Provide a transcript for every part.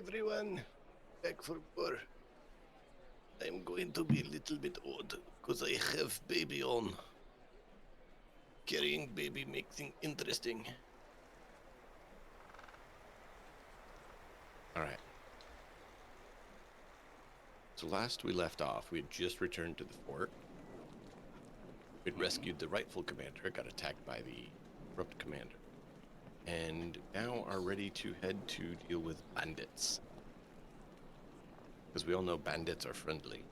everyone. Back for more. I'm going to be a little bit odd because I have baby on. Carrying baby makes things interesting. Alright. So last we left off, we had just returned to the fort. We'd rescued the rightful commander, got attacked by the corrupt commander. And now are ready to head to deal with bandits. Because we all know bandits are friendly.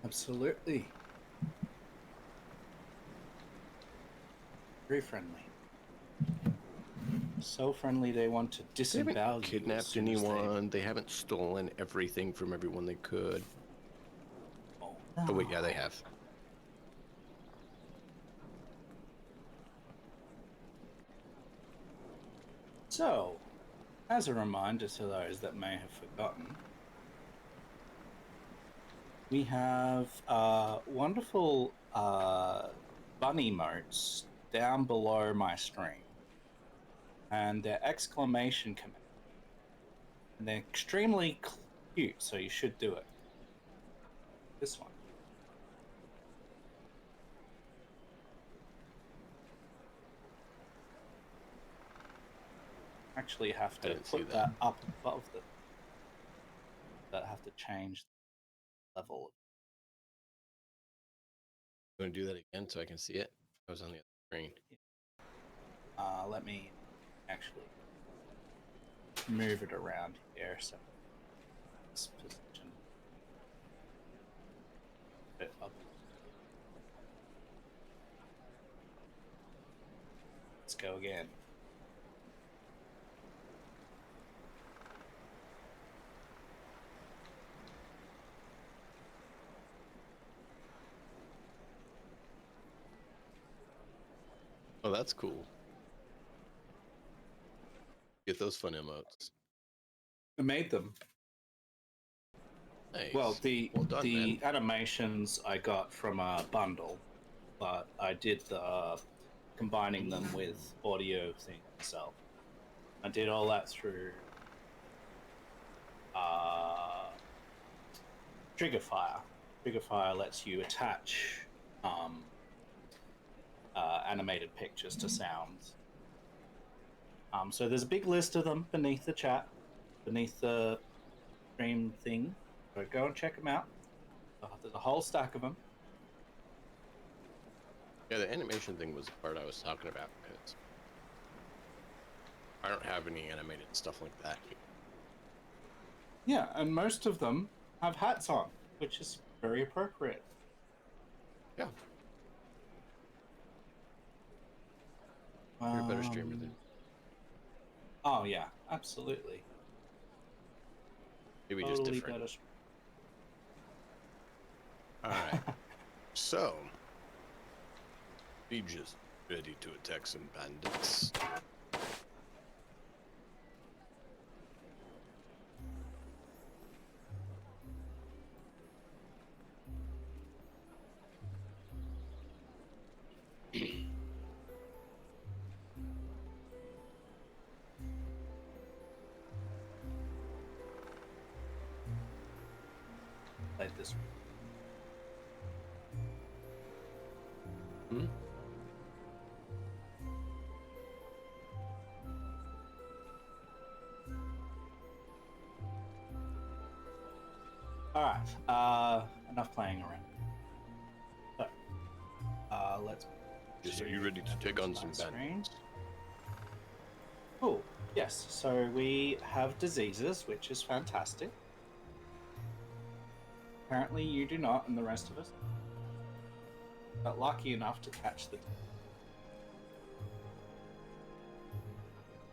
Absolutely. Very friendly. So friendly they want to They disembowel you. haven't kidnapped anyone. They haven't stolen everything from everyone they could. Oh wait, yeah, they have. So, as a reminder to those that may have forgotten, we have wonderful bunny emotes down below my stream. And they're exclamation command. And they're extremely cute, so you should do it. This one. Actually have to put that up above the... That have to change the level. You want to do that again so I can see it? I was on the other screen. Let me actually move it around here so this position. Bit up. Let's go again. Oh, that's cool. Get those fun emotes. I made them. Nice. Well, the man. animations I got from a bundle, but I did the combining them with audio thing myself. I did all that through Triggerfire. Triggerfire lets you attach animated pictures to sounds. So there's a big list of them beneath the chat, beneath the stream thing. So go and check them out. There's a whole stack of them. Yeah, the animation thing was the part I was talking about because I don't have any animated stuff like that. Yeah, and most of them have hats on, which is very appropriate. Yeah. You're a better streamer than. Oh yeah, absolutely. Maybe totally just different. Better. All right. So, we just ready to attack some bandits. Like this. Hmm? Alright, enough playing around. So, let's... Just are you ready to take on some bandits? Cool. Yes, so we have diseases, which is fantastic. Apparently you do not, and the rest of us. But lucky enough to catch the...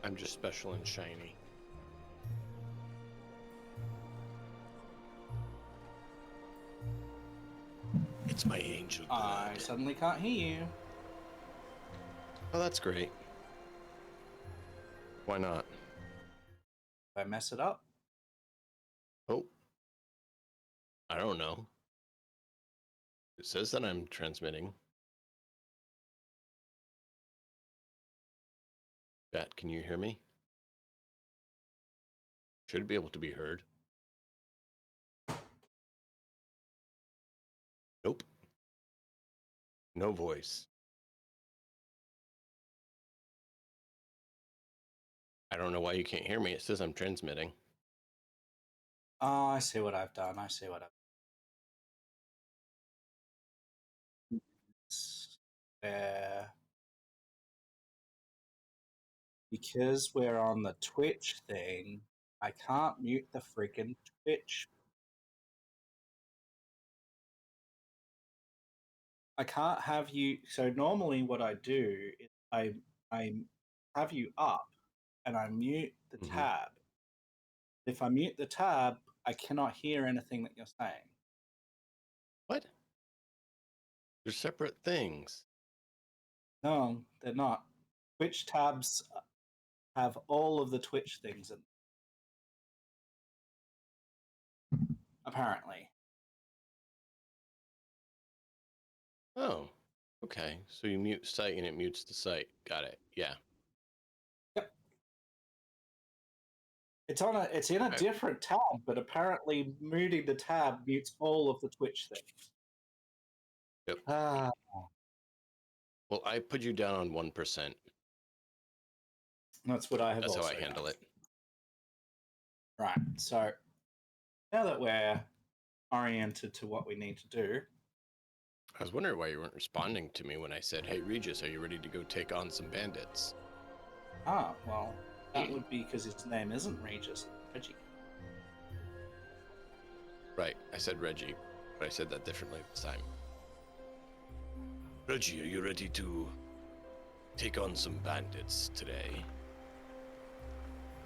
I'm just special and shiny. It's my angel blood. I suddenly can't hear you. Oh, that's great. Why not? If I mess it up? Oh. I don't know. It says that I'm transmitting. Chat, can you hear me? Should be able to be heard. Nope. No voice. I don't know why you can't hear me. It says I'm transmitting. Oh, I see what I've done. I see what I've done. Because we're on the Twitch thing, I can't mute the freaking Twitch. I can't have you. So normally, what I do is I have you up, and I mute the tab. If I mute the tab, I cannot hear anything that you're saying. What? They're separate things. No, they're not. Twitch tabs have all of the Twitch things in them, apparently. Oh, okay. So you mute site and it mutes the site. Got it. Yeah. Yep. It's in a different tab, but apparently muting the tab mutes all of the Twitch things. Yep. Ah. Well, I put you down on 1%. That's what I have. That's also how I handle it. Right. So now that we're oriented to what we need to do, I was wondering why you weren't responding to me when I said, "Hey, Regis, are you ready to go take on some bandits?" well, that would be because his name isn't Regis, it's Reggie. Right. I said Reggie, but I said that differently this time. Reggie, are you ready to take on some bandits today?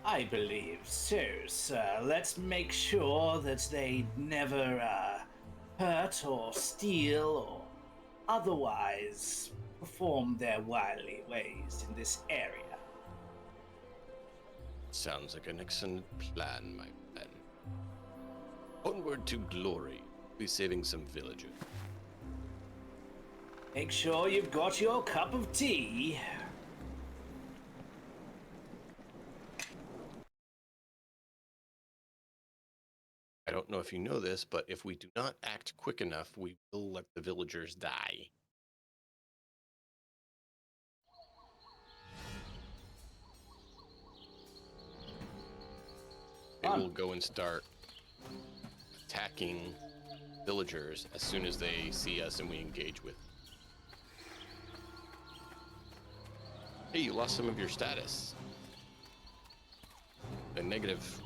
I believe so, sir. Let's make sure that they never hurt or steal or otherwise perform their wily ways in this area. Sounds like an excellent plan, my friend. Onward to glory. Be saving some villagers. Make sure you've got your cup of tea. I don't know if you know this, but if we do not act quick enough, we will let the villagers die. They will go and start attacking villagers as soon as they see us and we engage with them. Hey, you lost some of your status. The negative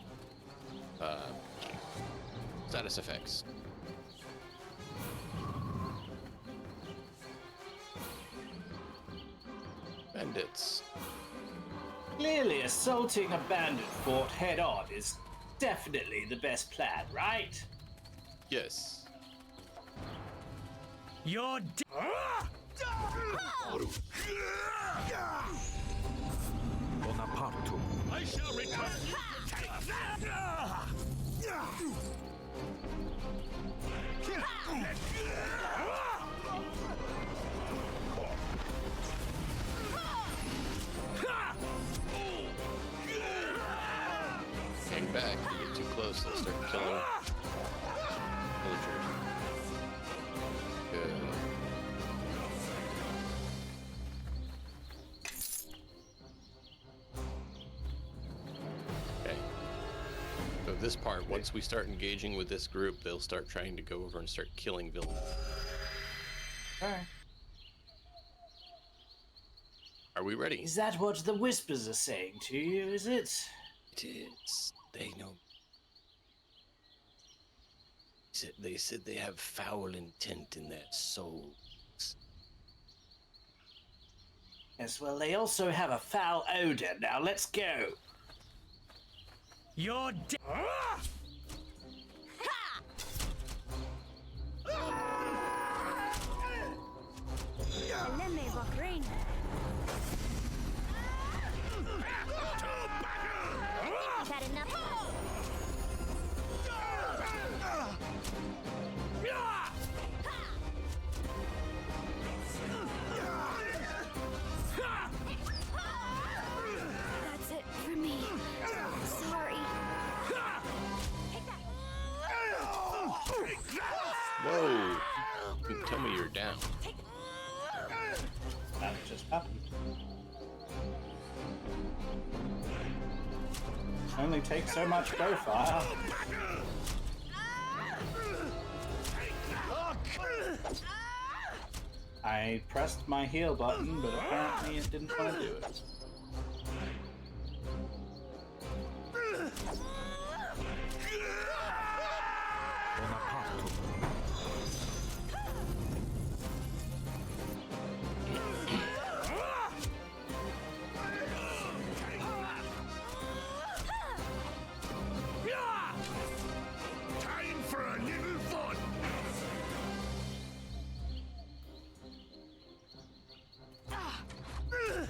status effects. Bandits. Clearly, assaulting a bandit fort head on is definitely the best plan, right? Yes. You're Bonaparte. I shall return. Take that! Hang back. You get too close, they'll start killing villagers. Good. Okay. So this part, once we start engaging with this group, they'll start trying to go over and start killing villagers. Okay. Are we ready? Is that what the whispers are saying to you, is it? It is. They know. They said they have foul intent in their souls. Yes, well, they also have a foul odor. Now, let's go. You're Had enough. That's it for me. Sorry. Happy. Only takes so much bow fire. I pressed my heal button, but apparently it didn't want to do it. Time for a little fun.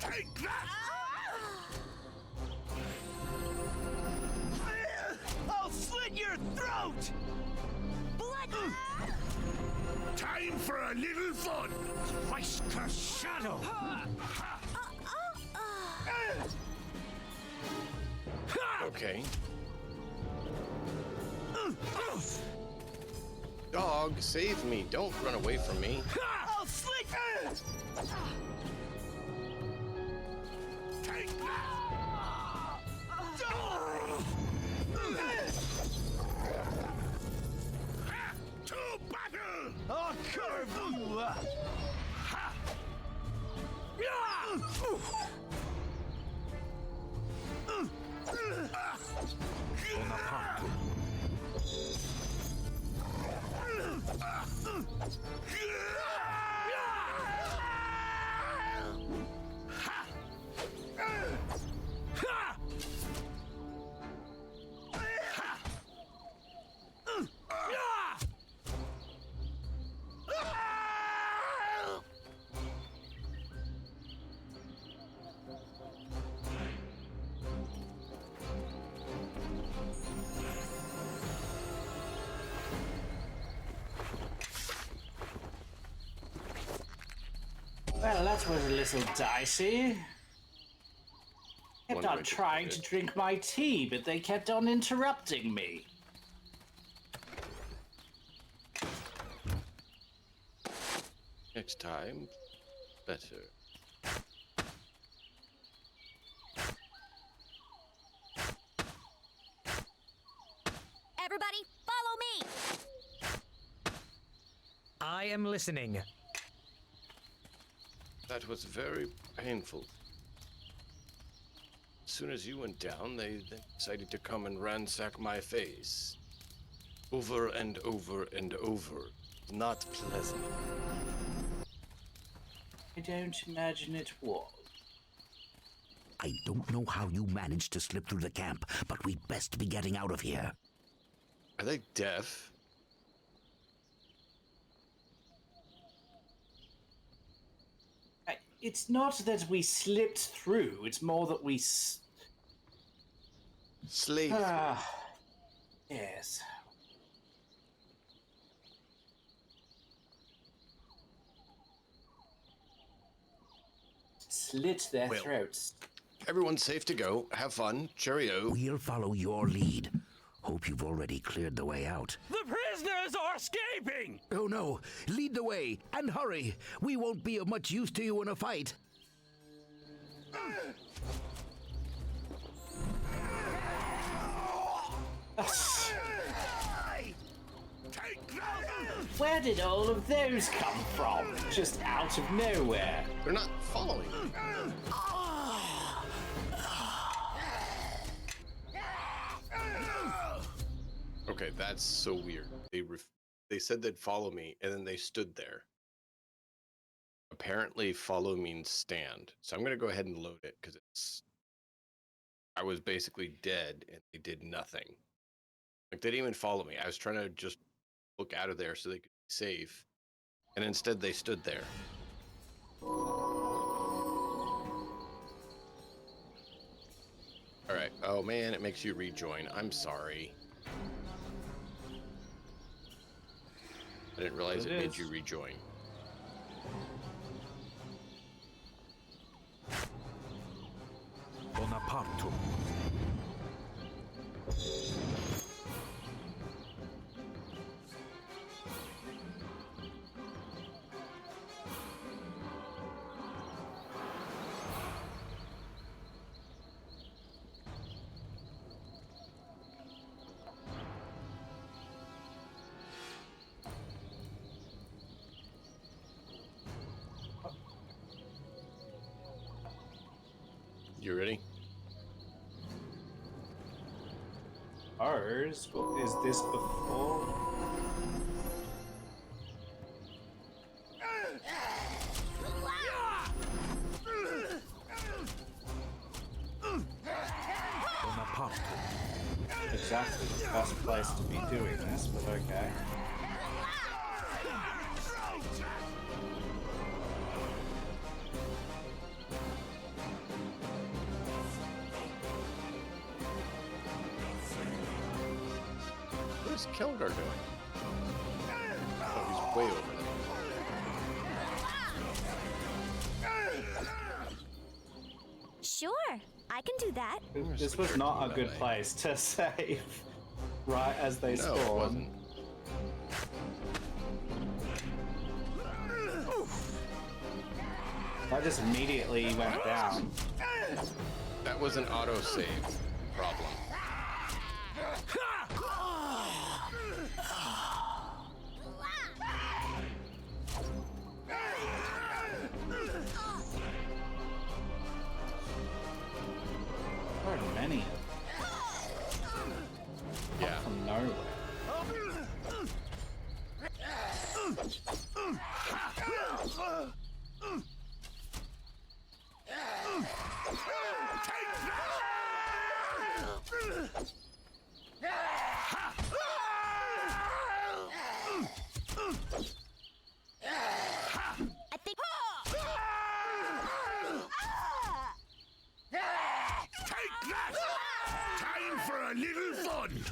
Take that! I'll slit your throat! Time for a little fun. Christ shadow. Okay. Dog, save me. Don't run away from me. I'll slit Take that! To battle! I'll carve you up! Well, that was a little dicey. Kept One way on to trying put to it. drink my tea, but they kept on interrupting me. Next time, better. Everybody, follow me! I am listening. That was very painful. As soon as you went down, they decided to come and ransack my face. Over and over and over. Not pleasant. I don't imagine it was. I don't know how you managed to slip through the camp, but we'd best be getting out of here. Are they deaf? It's not that we slipped through, it's more that we... Slave. Yes. Slit their Well. throats. Everyone's safe to go. Have fun. Cheerio. We'll follow your lead. Hope you've already cleared the way out. The prisoners are escaping! Oh no! Lead the way, and hurry! We won't be of much use to you in a fight. Take that! Where did all of those come from? Just out of nowhere. They're not following me. Okay, that's so weird. They said they'd follow me, and then they stood there. Apparently, follow means stand. So I'm gonna go ahead and load it because I was basically dead, and they did nothing. Like they didn't even follow me. I was trying to just look out of there so they could be safe, and instead they stood there. All right. Oh man, it makes you rejoin. I'm sorry. I didn't realize it made you rejoin. Bonapartum. You ready? Ours? Is this before? Exactly the best place to be doing this, but okay. What's Kelgar doing? Oh, he's way over Sure, I can do that. This was not a good place to save right as they there. No, spawn. it wasn't. I just immediately went down. That was an autosave problem. There are many Yeah. from nowhere. I think. Take that! Time for a little fun!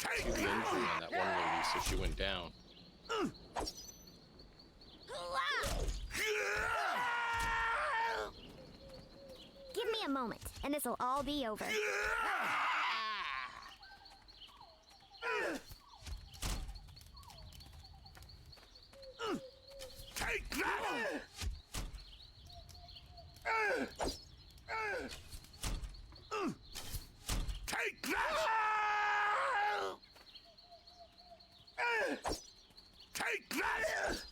See the injury on that one lady, so she went down. Give me a moment, and this'll all be over. Take that! Take that! Take that!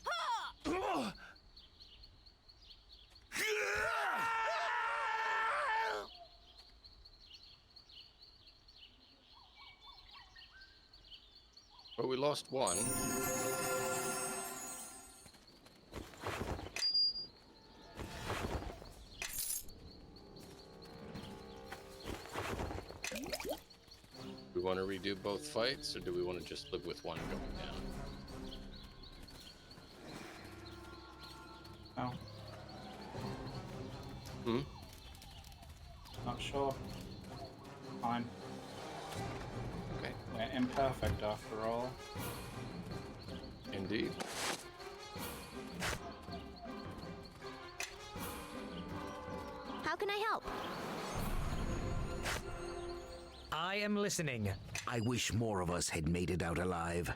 But we lost one. Do we want to redo both fights, or do we want to just live with one going down? Oh, Hmm? not sure. Fine. Okay. We're imperfect after all. Indeed. How can I help? I am listening. I wish more of us had made it out alive.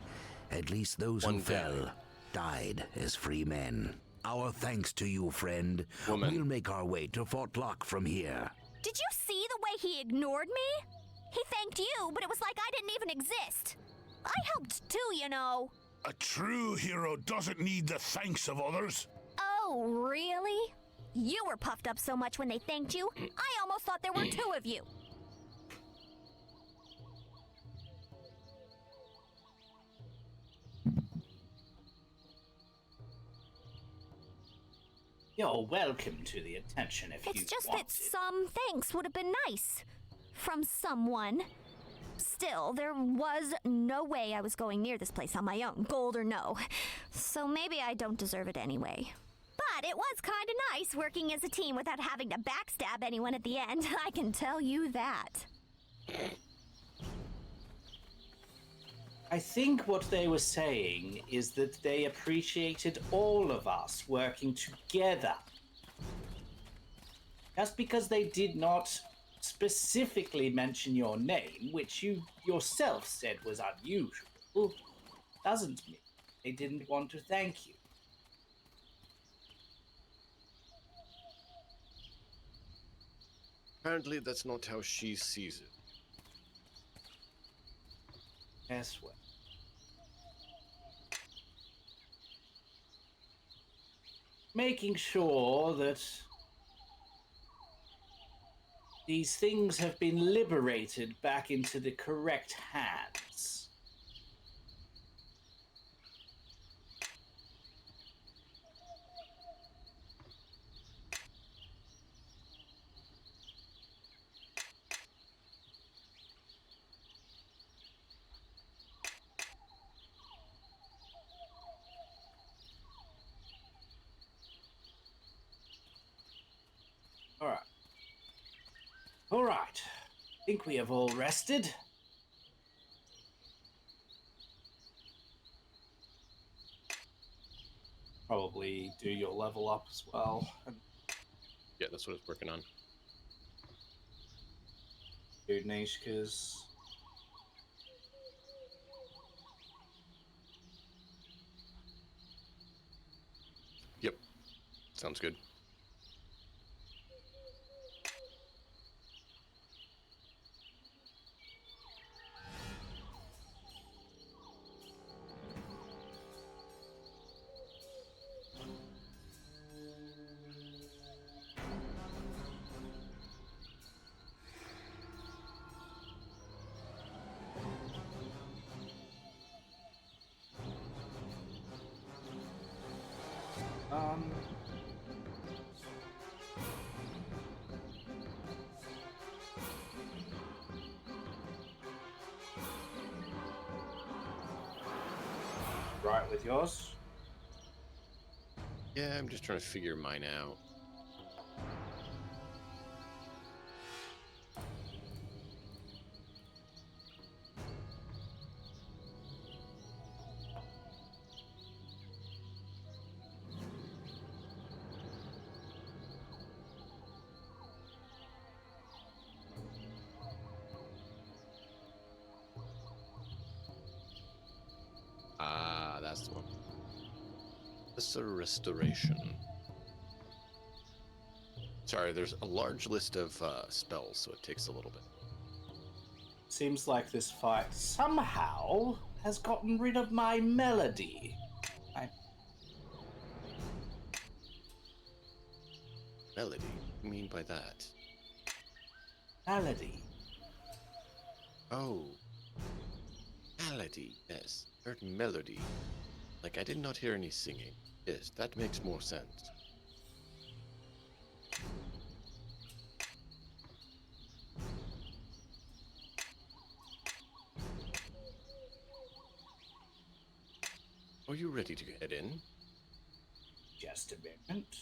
At least those who One fell down. died as free men. Our thanks to you, friend. Woman. We'll make our way to Fort Lock from here. Did you see the way he ignored me? He thanked you, but it was like I didn't even exist. I helped too, you know. A true hero doesn't need the thanks of others. Oh, really? You were puffed up so much when they thanked you, I almost thought there were two of you. You're welcome to the attention if you It's just want that some thanks would have been nice. From someone. Still, there was no way I was going near this place on my own, gold or no. So maybe I don't deserve it anyway. But it was kind of nice working as a team without having to backstab anyone at the end, I can tell you that. I think what they were saying is that they appreciated all of us working together. Just because they did not specifically mention your name, which you yourself said was unusual, doesn't mean they didn't want to thank you. Apparently, that's not how she sees it. Yes, well. making sure that these things have been liberated back into the correct hands. All right. All right. Think we have all rested. Probably do your level up as well. And Yeah, that's what I was working on. do Nishka's. Yep. Sounds good. Right with yours. Yeah, I'm just trying to figure mine out. Ah, that's the one. This is a restoration. Sorry, there's a large list of spells, so it takes a little bit. Seems like this fight somehow has gotten rid of my melody. Melody? What do you mean by that? Melody. Oh. Melody, yes. Heard melody. Like, I did not hear any singing. Yes, that makes more sense. Are you ready to head in? Just a moment.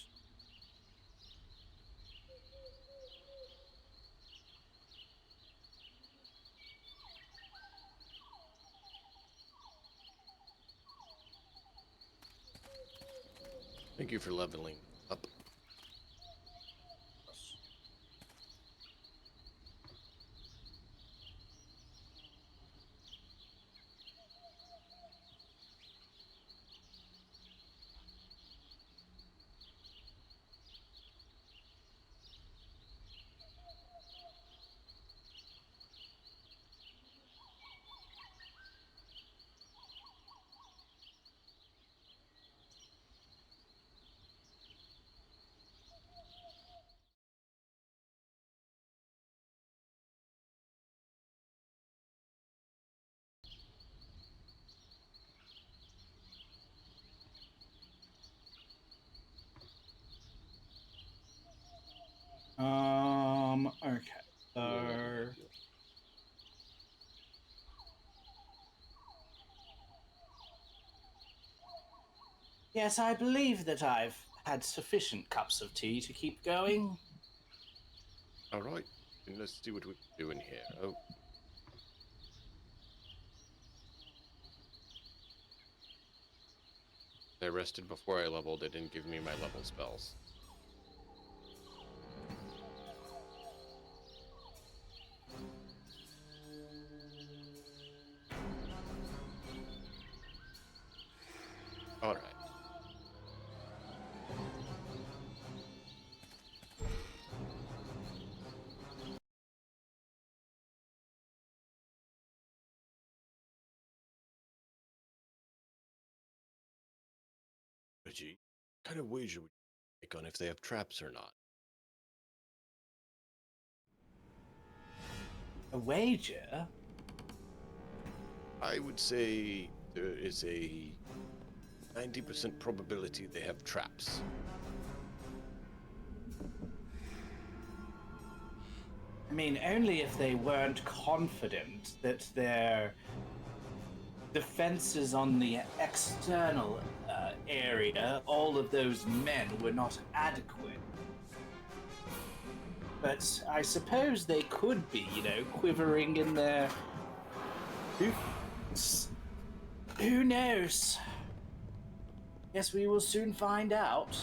Thank you for leveling up. Okay. So yes, I believe that I've had sufficient cups of tea to keep going. All right, and let's see what we can do in here. Oh. I rested before I leveled. It didn't give me my level spells. All right. Reggie, what kind of wager would check on if they have traps or not. A wager? I would say there is a 90% probability they have traps. I mean, only if they weren't confident that their defenses on the external area, all of those men, were not adequate. But I suppose they could be, quivering in their boots. Who knows? Guess we will soon find out.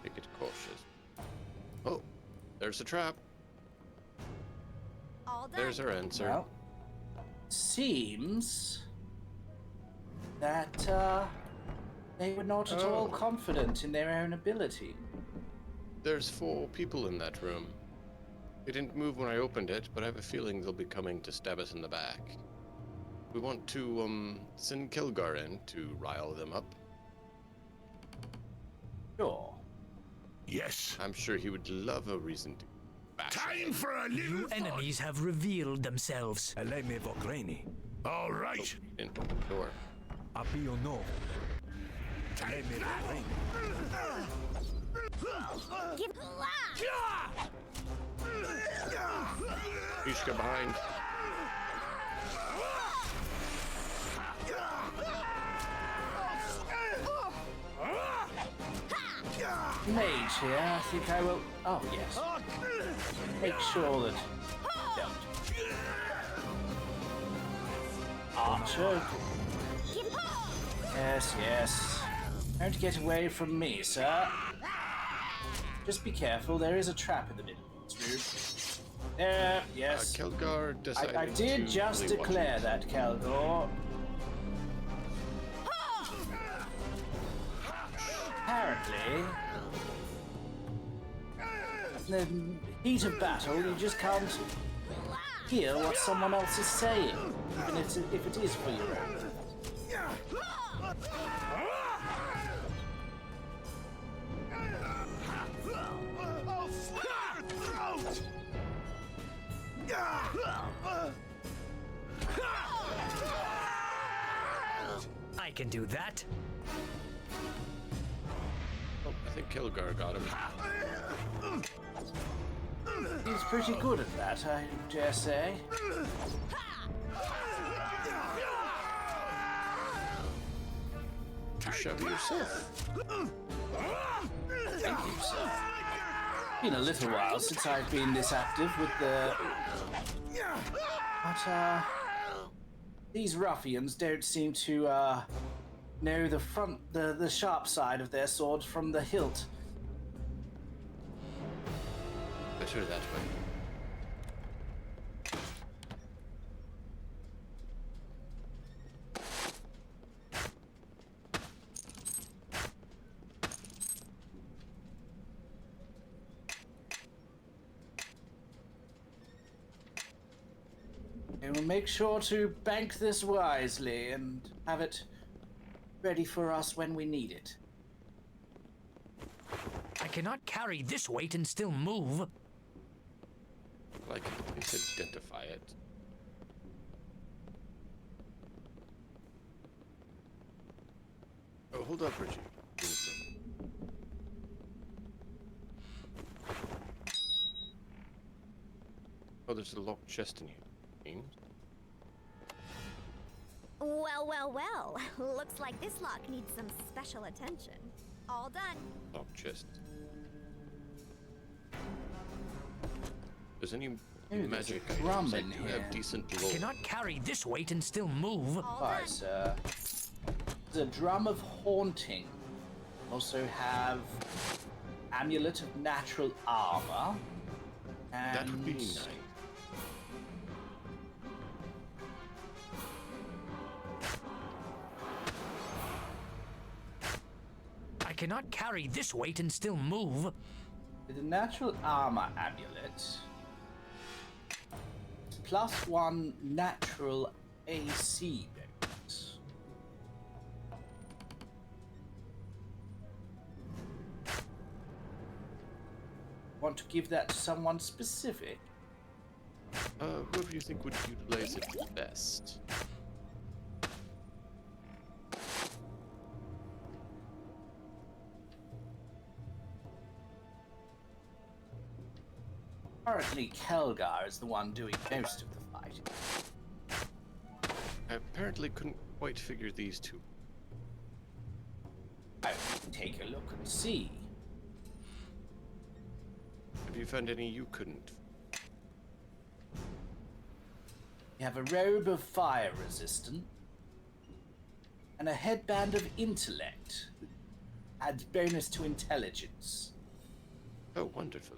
Make it cautious. Oh, there's a trap. All done. There's our answer. Well, seems that they were not at all confident in their own ability. There's 4 people in that room. They didn't move when I opened it, but I have a feeling they'll be coming to stab us in the back. We want to send Kilgar in to rile them up. Sure. Yes. I'm sure he would love a reason to bash Time for a little New fun. enemies have revealed themselves. Aleme Vokraini. All right. in the door. Apio no. Aleme Vokraini. Give Ishka behind. Mage here, I think I will. Oh, yes. Make sure that. Don't. Archer. Yes, yes. Don't get away from me, sir. Just be careful, there is a trap in the middle of this room. There, yes. Kilgar decided I did to just really watch declare it. that, Calgor. Apparently, in the heat of battle, you just can't hear what someone else is saying, even if it is for your own. I can do that. Oh, I think Kilgar got him. He's pretty good at that, I dare say. To shove yourself. Thank you, sir. Been a little while since I've been this active with the... But, these ruffians don't seem to, know the sharp side of their sword from the hilt. Better that way. And we'll make sure to bank this wisely and have it ready for us when we need it. I cannot carry this weight and still move. Like, please identify it. Oh, hold up, Richie. Oh, there's a locked chest in here. Well, well, well. Looks like this lock needs some special attention. All done. Locked chest. There's any there's magic a items drum that in do here. have decent I lore? cannot carry this weight and still move. All Why, done. sir? There's a drum of haunting. Also have amulet of natural armor. And That would be nice. I cannot carry this weight and still move. the natural armor amulet. +1 natural AC bonus. Want to give that to someone specific? Whoever you think would utilize it best. Currently, Kelgar is the one doing most of the fighting. I apparently couldn't quite figure these two. I will take a look and see. Have you found any you couldn't? You have a robe of fire resistant and a headband of intellect. Adds bonus to intelligence. Oh, wonderful.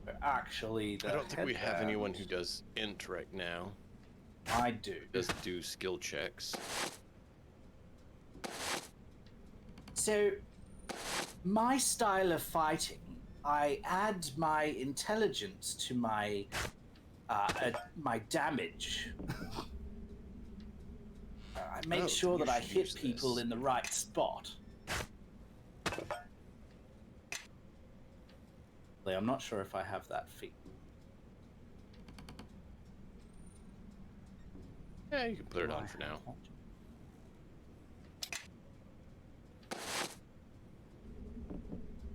But actually, the I don't think we have headband- anyone who does int right now. I do. Does do skill checks. So, my style of fighting, I add my intelligence to my my damage. I make Oh, sure you that I should hit use people this. in the right spot. I'm not sure if I have that feat. Yeah, you can put it on for now.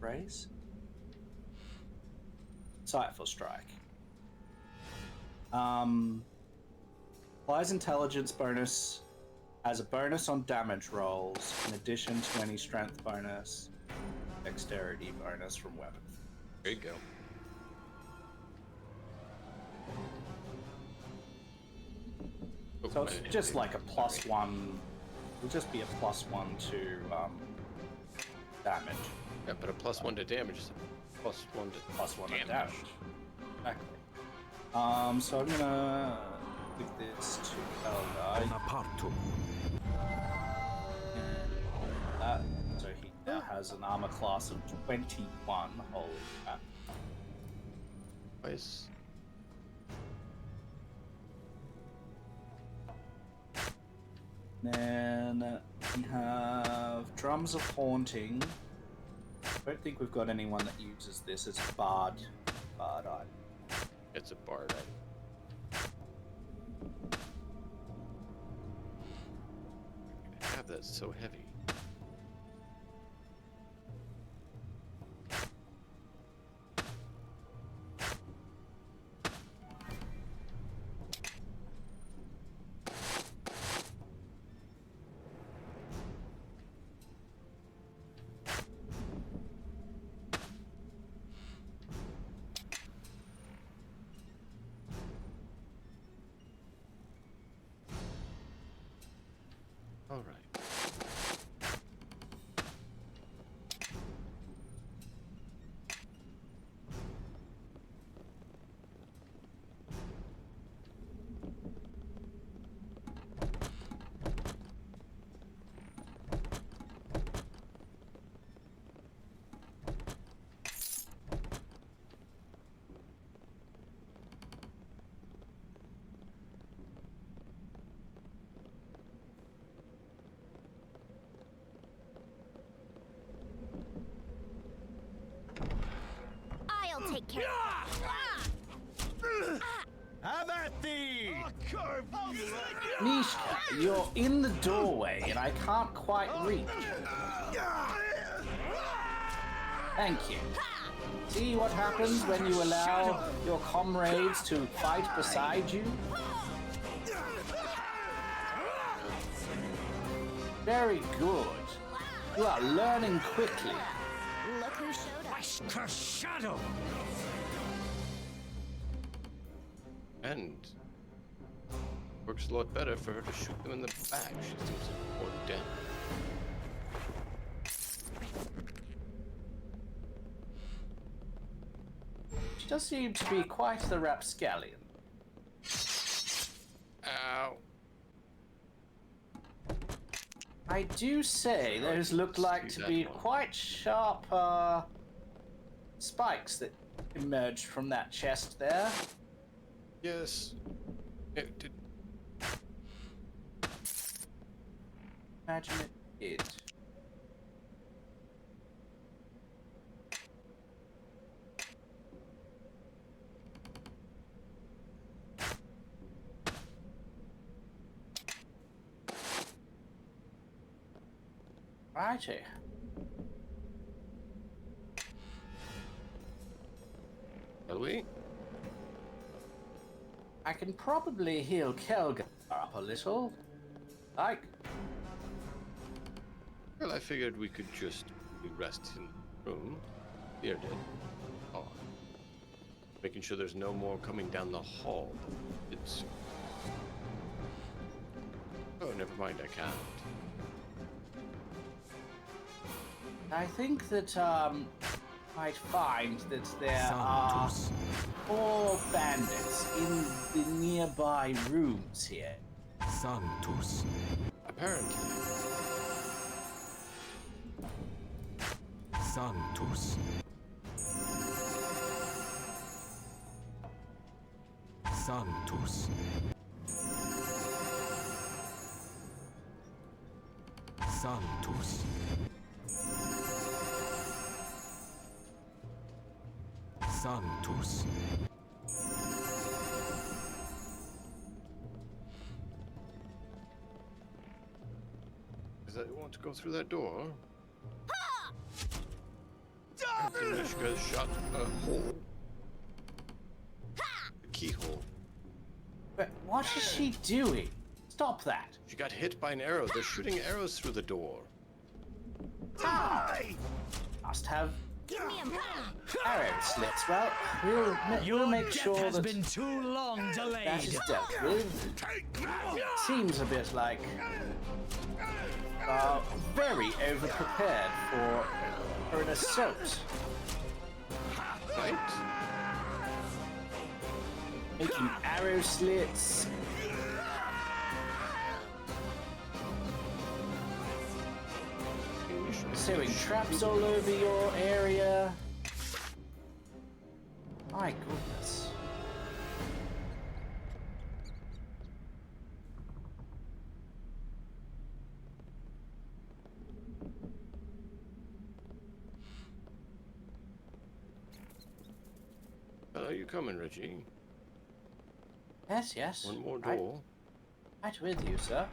Raise. Sightful strike. Applies intelligence bonus as a bonus on damage rolls, in addition to any strength bonus, dexterity bonus from weapons. There you go. Oh, So it's I- just like a +1. It'll just be a +1 to damage. Yeah, but a +1 to damage is a +1 to +1 to damage. damage. Exactly. So I'm gonna give this to Kelgar. Bonapartum. That, so he now has an armor class of 21. Holy crap. Nice. Then we have Drums of Haunting. I don't think we've got anyone that uses this. It's Bard. Bard item. It's a bard. I have that so heavy. All right. I'll take care of it. Have at thee! Mishka, you're in the doorway and I can't quite reach. Thank you. See what happens when you allow your comrades to fight beside you? Very good. You are learning quickly. Look who showed up. Wesker Shadow! And works a lot better for her to shoot them in the back. She seems more damage. She does seem to be quite the rapscallion. Ow. I do say those look like to be quite sharp spikes that emerged from that chest there. Yes. It did. Imagine it It. Righty. Shall we? I can probably heal Kelgar up a little. Like, Well, I figured we could just rest in the room. Here, did. Oh. Making sure there's no more coming down the hall. It's. Oh, never mind, I can't. I think that, might find that there are Sanctus. 4 bandits in the nearby rooms here. Sanctus. Apparently. Sanctus. Sanctus. Sanctus. Sanctus. Is that you want to go through that door? Mishka's shot a hole. A keyhole. But what is she doing? Stop that. She got hit by an arrow. They're shooting arrows through the door. Must have Give me a arrow slits. Well, we'll make death sure has that been too long delayed. that is dealt with. Take that! Seems a bit like very overprepared for an assault. Right? Making arrow slits. Sewing traps all over your area. My goodness. Are you coming, Reggie? Yes, yes. One more door. Right with you, sir.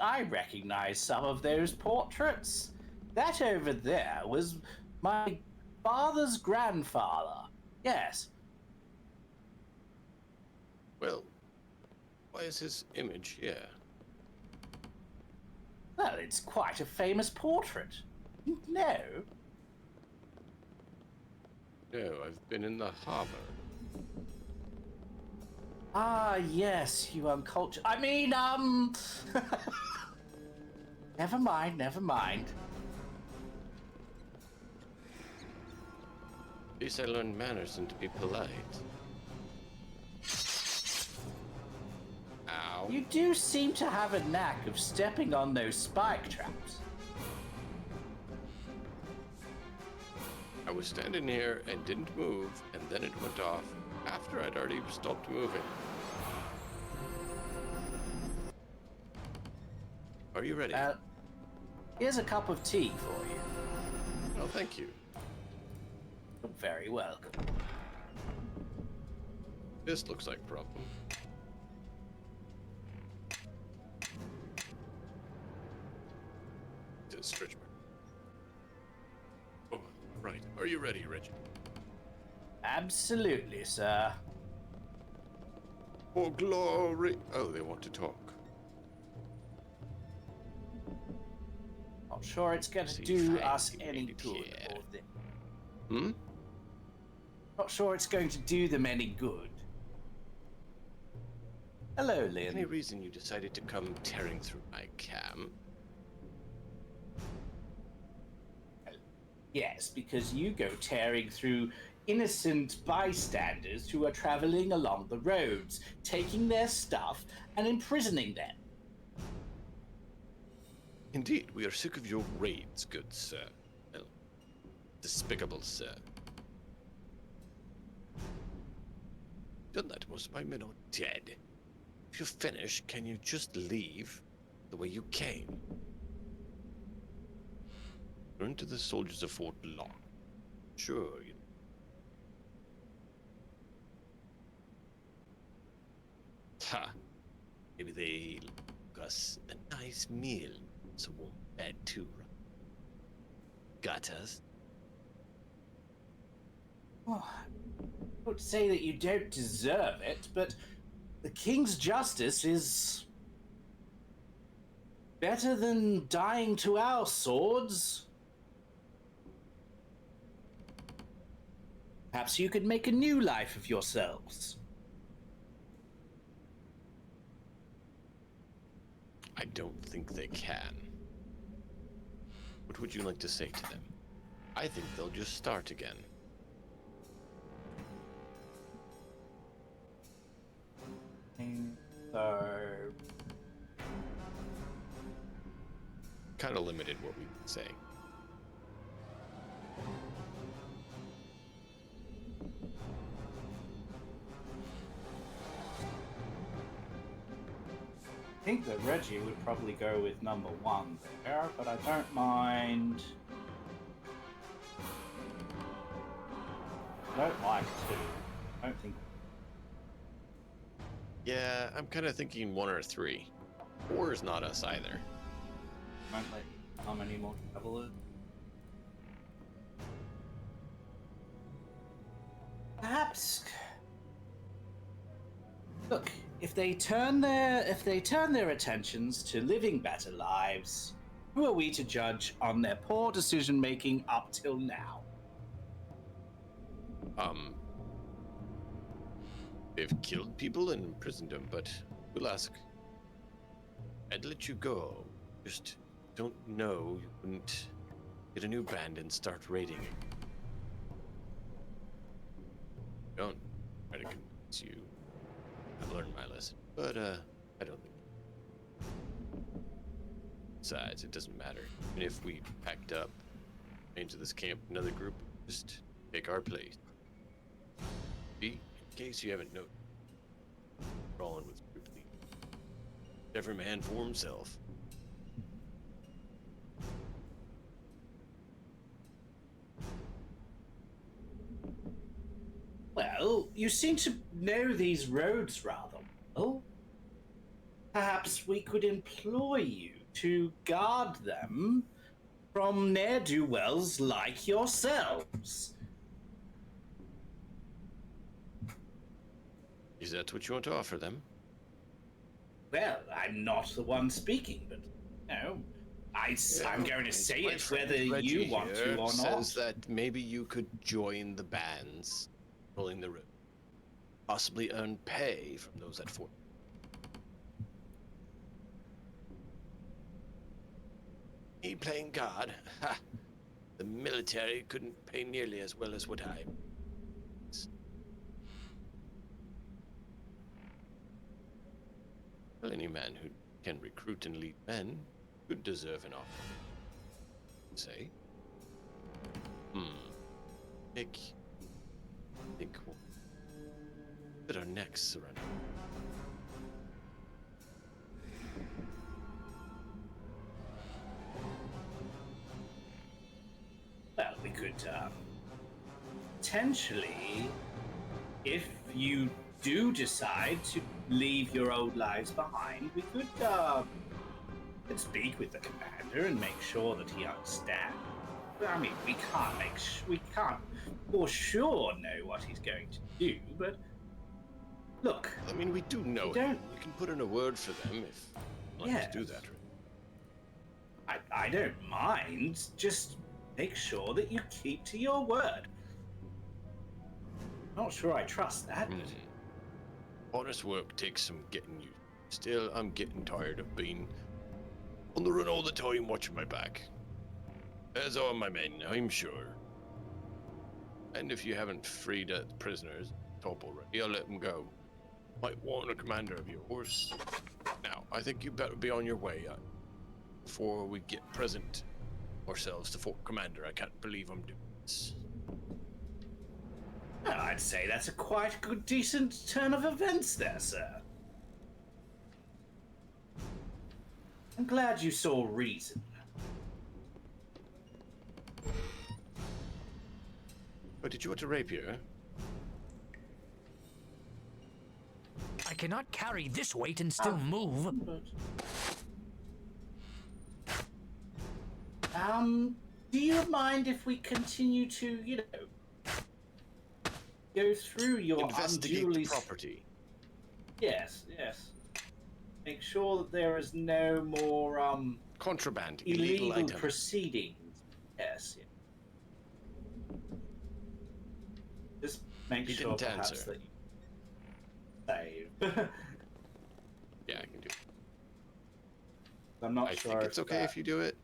I recognize some of those portraits. That over there was my father's grandfather. Yes. Well, why is his image here? Well, it's quite a famous portrait. No. No, I've been in the harbor. Ah, yes, you uncultured. I mean, never mind, never mind. At least I learned manners and to be polite. Ow. You do seem to have a knack of stepping on those spike traps. I was standing here and didn't move, and then it went off after I'd already stopped moving. Are you ready? Here's a cup of tea for you. Oh, thank you. You're very welcome. This looks like a problem. It's stretch mark. Oh, right. Are you ready, Reggie? Absolutely, sir. For glory. Oh, they want to talk. Not sure it's going to See, do fine, us you any made it good. here. Or them. Hmm? Not sure it's going to do them any good. Hello, Any Lynn. reason you decided to come tearing through my camp? Yes, because you go tearing through innocent bystanders who are traveling along the roads, taking their stuff and imprisoning them. Indeed, we are sick of your raids, good sir. Well, despicable sir. done that. Most of my men are dead. If you finish, can you just leave the way you came? Turn to the soldiers of Fort Long. Sure, you... Ha! Maybe they cook us a nice meal. So warm bed too, right? Got us? Well, I would say that you don't deserve it, but the king's justice is better than dying to our swords. Perhaps you could make a new life of yourselves. I don't think they can. What would you like to say to them? I think they'll just start again. So, Kind of limited what we can say. I think that Reggie would probably go with number 1 there, but I don't mind. I don't like 2. I don't think. Yeah, I'm kind of thinking 1 or 3. 4 is not us either. Won't let you come any more travelers. Perhaps. Look, if they turn their attentions to living better lives, who are we to judge on their poor decision making up till now? They've killed people and imprisoned them, but we'll ask. I'd let you go. Just don't know you wouldn't get a new band and start raiding it. Don't try to convince you. I've learned my lesson, but I don't think. Besides, it doesn't matter. Even if we packed up into this camp, another group, just take our place. See, in case you haven't noticed, we're all in with group lead. Every man for himself. Well, you seem to know these roads rather well. Perhaps we could employ you to guard them from ne'er-do-wells like yourselves. Is that what you want to offer them? Well, I'm not the one speaking, but I'm going to say My it friend whether Reggie you want to here or not. says that maybe you could join the bands pulling the road. Possibly earn pay from those at Fort. Me playing guard? Ha! The military couldn't pay nearly as well as what I. Well, any man who can recruit and lead men could deserve an offer. Say? Think we'll put our necks surrender. Well, we could, potentially, if you do decide to leave your old lives behind, we could speak with the commander and make sure that he understands. I mean, we can't for sure know what he's going to do, but look. I mean, we do know We it. don't- We can put in a word for them if you like Yes. to do that. I don't mind. Just make sure that you keep to your word. Not sure I trust that, but Honest work takes some getting used. Still, I'm getting tired of being on the run all the time, watching my back. As are my men, I'm sure. And if you haven't freed the prisoners top already, I'll let them go. Might want a commander of yours. Now, I think you better be on your way before we get present ourselves to Fort Commander. I can't believe I'm doing this. I'd say that's a quite good, decent turn of events there, sir. I'm glad you saw reason. But did you want a rapier? I cannot carry this weight and still move. But... do you mind if we continue to, you know, go through your Investigate unduly... the property. Yes, yes. Make sure that there is no more, Contraband, illegal illegal items. proceedings. Yes, yeah. Just make He sure didn't perhaps answer. that you save. Yeah, I can do it. I'm not I sure think it's okay that... if you do it,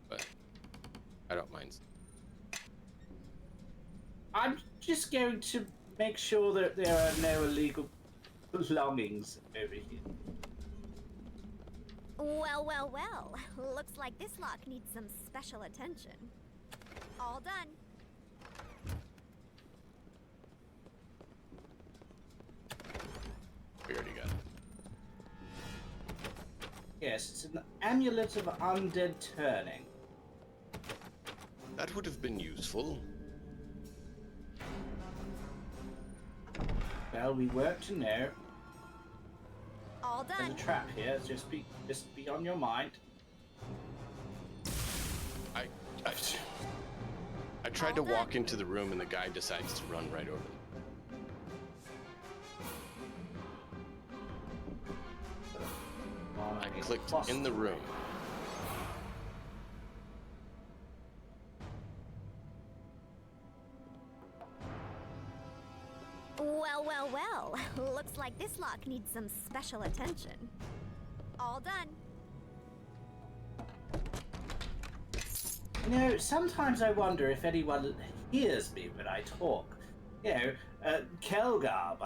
but I don't mind. I'm just going to make sure that there are no illegal belongings over here. Well, well, well. Looks like this lock needs some special attention. All done. We already got it. Yes, it's an amulet of undead turning. That would have been useful. Well, we weren't to know. All There's a done. trap here. Just be on your mind. I tried to All walk done. into the room and the guy decides to run right over me. I clicked in the room. Well, well, well. Looks like this lock needs some special attention. All done. You know, sometimes I wonder if anyone hears me when I talk. You know, Kelgar,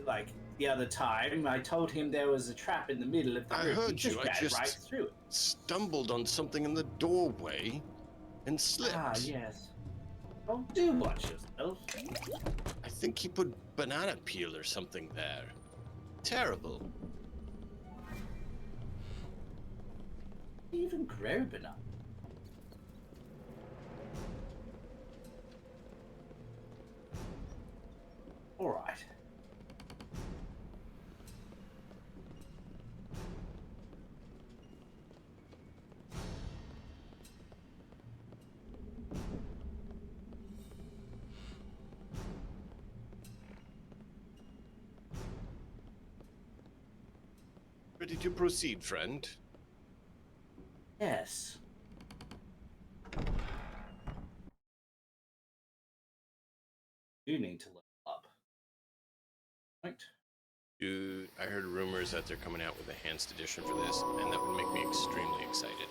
like the other time, I told him there was a trap in the middle of the I room. heard He just you, I ran just- right through it. Stumbled on something in the doorway and slipped. Ah, yes. Well, do watch yourself. I think he put banana peel or something there. Terrible. Even grow banana. All right. Ready to proceed, friend? Yes. You need to level up. Right. Dude, I heard rumors that they're coming out with a enhanced edition for this, and that would make me extremely excited.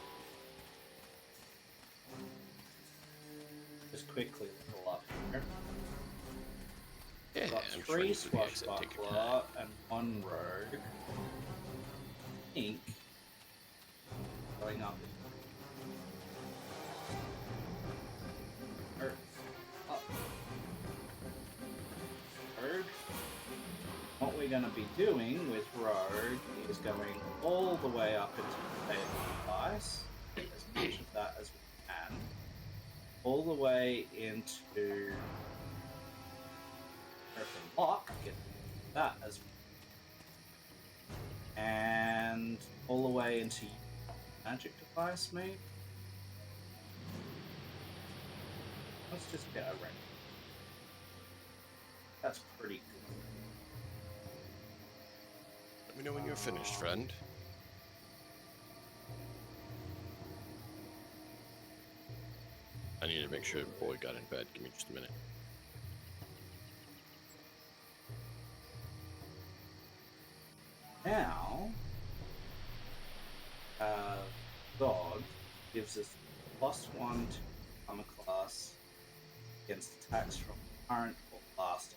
Just quickly level up here. Yeah, Got I'm 3 sure the exit take your time. swashbuckler and 1 rogue. I think going up. Up. Rogue. What we're going to be doing with rogue is going all the way up into the state of device, as much of that as we can, all the way into Earth and Lock, get that as and all the way into magic device, maybe. Let's just get a ring. That's pretty good. Let me know when you're finished, friend. I need to make sure the boy got in bed. Give me just a minute. Now, God gives us +1 to armor class against attacks from current or last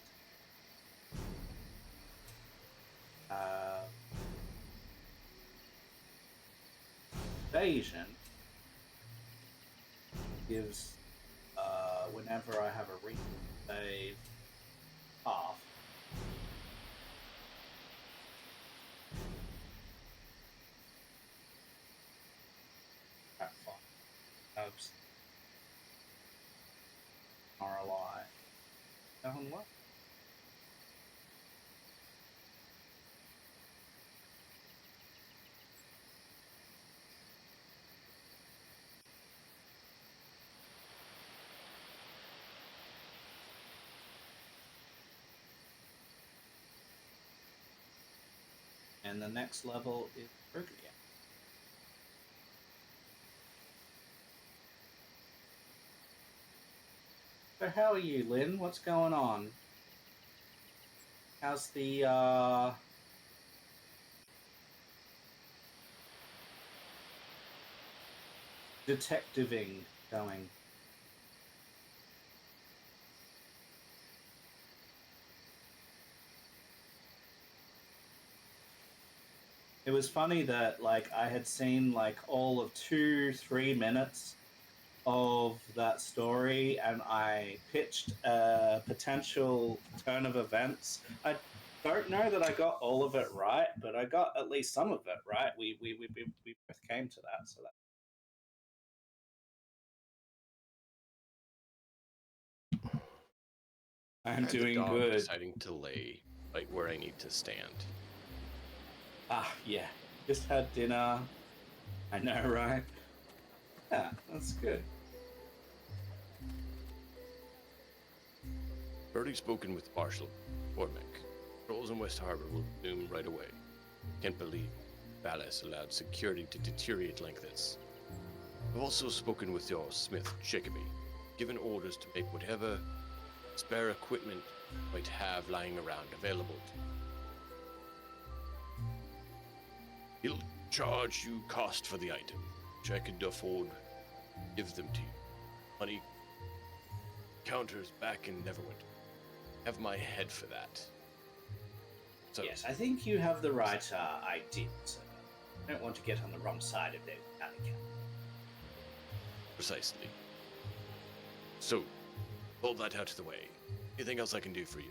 attack. Evasion gives, whenever I have a reflex save, Oops. ROI. Down what? And the next level is Burger. So how are you, Lynn? What's going on? How's the detectiving going? It was funny that like I had seen like all of 2-3 minutes of that story, and I pitched a potential turn of events. I don't know that I got all of it right, but I got at least some of it right. We both came to that, so that I'm And the doing dog good. deciding to lay right where I need to stand. Ah, yeah. Just had dinner. I know, right? Yeah, that's good. Already spoken with Marshal Ormick. Patrols in West Harbor will resume right away. Can't believe Ballas allowed security to deteriorate like this. I've also spoken with your Smith Jacoby, given orders to make whatever spare equipment might have lying around available. He'll charge you cost for the item, which I could afford to give them to you. Money counters back in Neverwinter. Have my head for that. So, Yes, I think you have the right idea. So I don't want to get on the wrong side of those alley cats. precisely. So, hold that out of the way. Anything else I can do for you?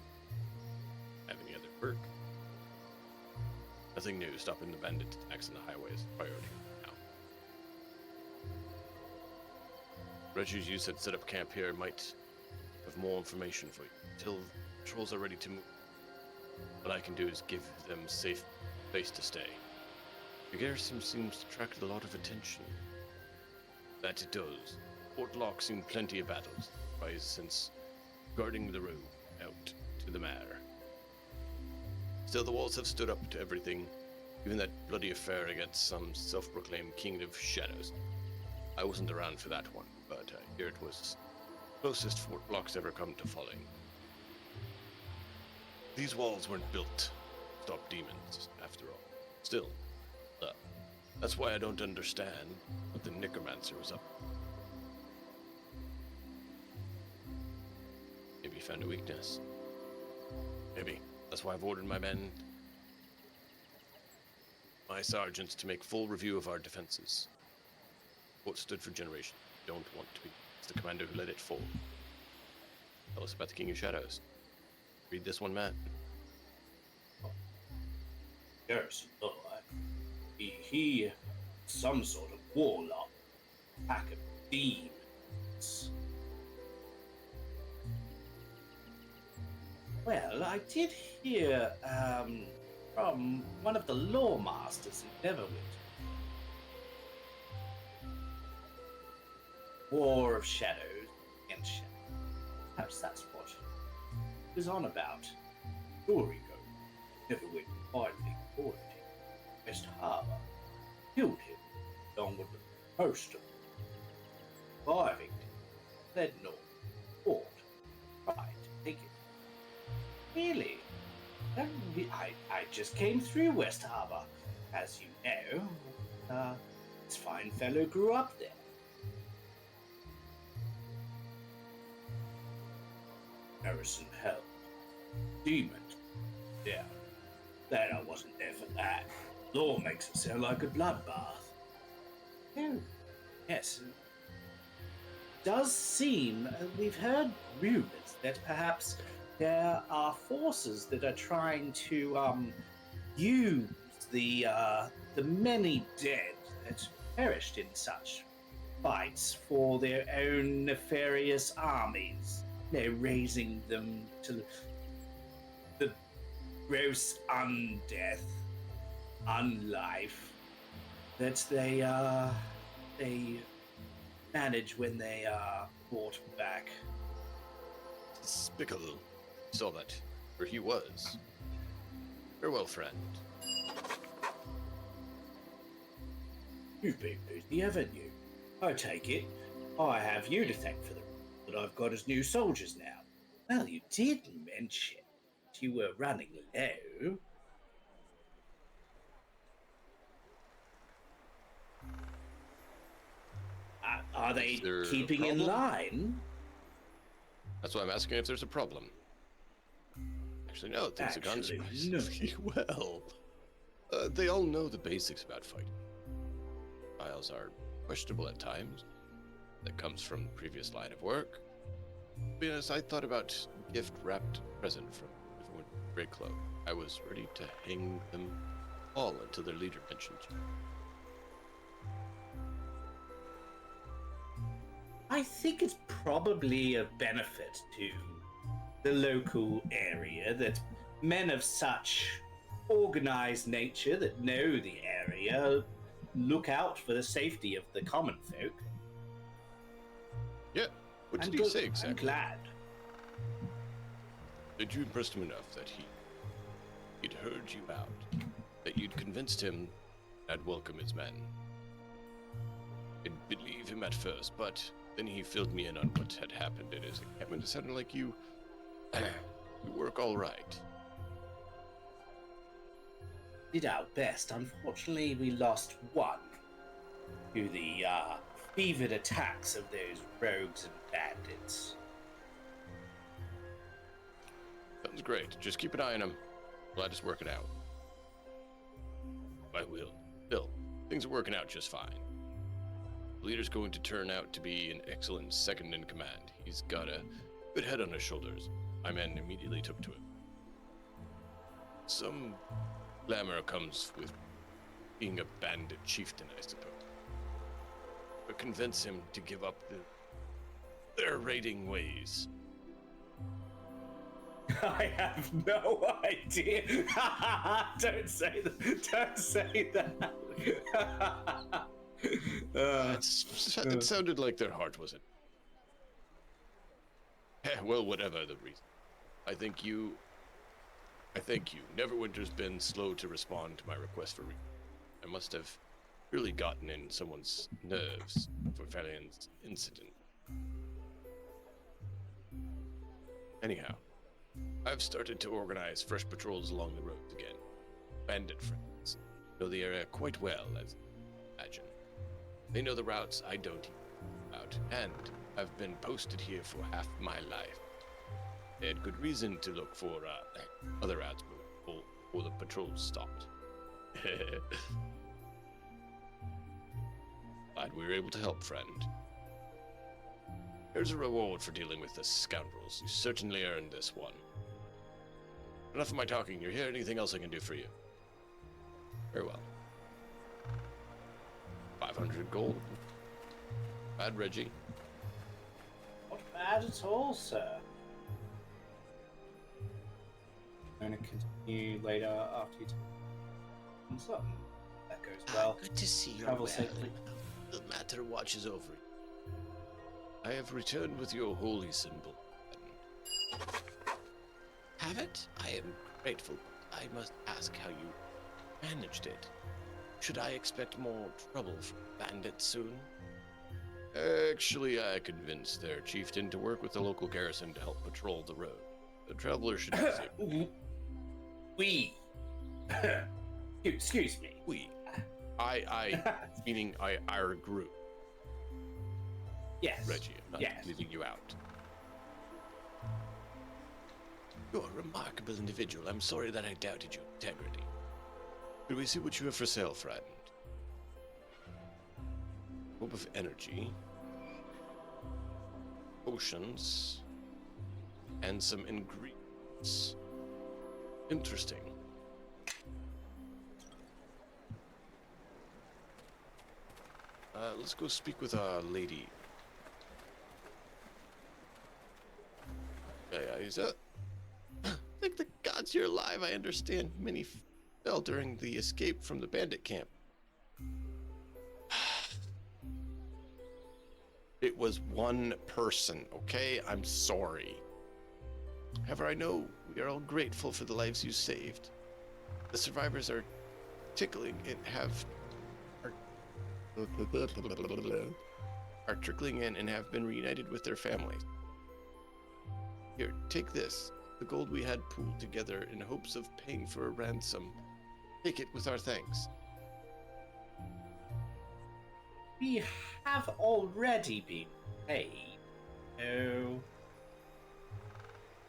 Have any other work? Nothing new. Stopping the bandit attacks on the highways. Priority now. Regis, you said set up camp here might have more information for you. Until patrols are ready to move. What I can do is give them safe place to stay. The garrison seems to attract a lot of attention. That it does. Fort Locke seen plenty of battles, rise since guarding the road out to the mare. Still, the walls have stood up to everything, even that bloody affair against some self-proclaimed king of shadows. I wasn't around for that one, but I hear it was the closest Fort Locke's ever come to falling. These walls weren't built to stop demons, after all. Still, that's why I don't understand what the Necromancer was up. Maybe he found a weakness. Maybe. That's why I've ordered my men, my sergeants, to make full review of our defenses. What stood for generation. Don't want to be. It's the commander who let it fall. Tell us about the King of Shadows. Read this one, Matt. Yes, he some sort of warlock, pack of demons. Well, I did hear from one of the law masters in Neverwinter. War of Shadows and Shadows. Perhaps that's what it was on about. Story goes, Neverwinter finally caught him. West Harbor killed him along with the most of them. Surviving him, led north, fought, tried to take it. Really? I just came through West Harbor. As you know, this fine fellow grew up there. Harrison Hell. Demon. Yeah. Glad I wasn't there for that. Law makes it sound like a bloodbath. Oh, yes. Does seem we've heard rumors that perhaps there are forces that are trying to use the many dead that perished in such fights for their own nefarious armies. They're raising them to the gross undeath, unlife that they manage when they are brought back. Despicable. Saw that where he was. Farewell, friend. You've been busy, haven't you? I take it I have you to thank for the that I've got as new soldiers now. Well, you did mention you were running low. Are they Is there a keeping in problem? line? That's why I'm asking if there's a problem. Actually, no, things have gone Actually, surprisingly well. They all know the basics about fighting. Files are questionable at times. That comes from the previous line of work. To be honest, I thought about gift-wrapped present from Neverwinter Grey Cloak. I was ready to hang them all until their leader mentioned you. I think it's probably a benefit to the local area that men of such organized nature that know the area look out for the safety of the common folk. Yeah, what did I'm he good- say exactly? I'm glad. Did you impress him enough that he'd heard you out, that you'd convinced him I'd welcome his men? I'd believe him at first, but then he filled me in on what had happened in his encampment. It sounded like you work all right. Did our best. Unfortunately, we lost one to the fevered attacks of those rogues and bandits. Sounds great. Just keep an eye on him. Glad it's working out. I will. Still, things are working out just fine. The leader's going to turn out to be an excellent second in command. He's got a good head on his shoulders. My men immediately took to him. Some glamour comes with being a bandit chieftain, I suppose. But convince him to give up their raiding ways. I have no idea. Don't say that. Don't say that. It sounded like their heart wasn't. Well, whatever the reason. I thank you. Neverwinter's been slow to respond to my request for I must have really gotten in someone's nerves for Valiant's incident. Anyhow, I've started to organize fresh patrols along the roads again. Bandit friends know the area quite well, as I imagine. They know the routes I don't even know about, and I've been posted here for half my life. They had good reason to look for other routes before the patrols stopped. Glad we were able to help, friend. Here's a reward for dealing with the scoundrels. You certainly earned this one. Enough of my talking. You hear anything else I can do for you? Very well. 500 gold. Bad, Reggie. Not bad at all, sir. I'm going to continue later after you take something. That goes well. Good to see you. Travel well. safely. The matter watches over you. I have returned with your holy symbol. Have it? I am grateful. I must ask how you managed it. Should I expect more trouble from bandits soon? Actually, I convinced their chieftain to work with the local garrison to help patrol the road. The traveler should be safe. We. Excuse me. We. Meaning our group. Yes. Reggie, I'm not Yes. leaving you out. You're a remarkable individual. I'm sorry that I doubted your integrity. Could we see what you have for sale, friend? Robe of energy, potions, and some ingredients. Interesting. Let's go speak with a lady. Isa. Thank the gods you're alive. I understand many fell during the escape from the bandit camp. It was one person, okay? I'm sorry. However, I know we are all grateful for the lives you saved. The survivors are trickling in and have been reunited with their families. Here, take this. The gold we had pooled together in hopes of paying for a ransom. Take it with our thanks. We have already been paid. Oh.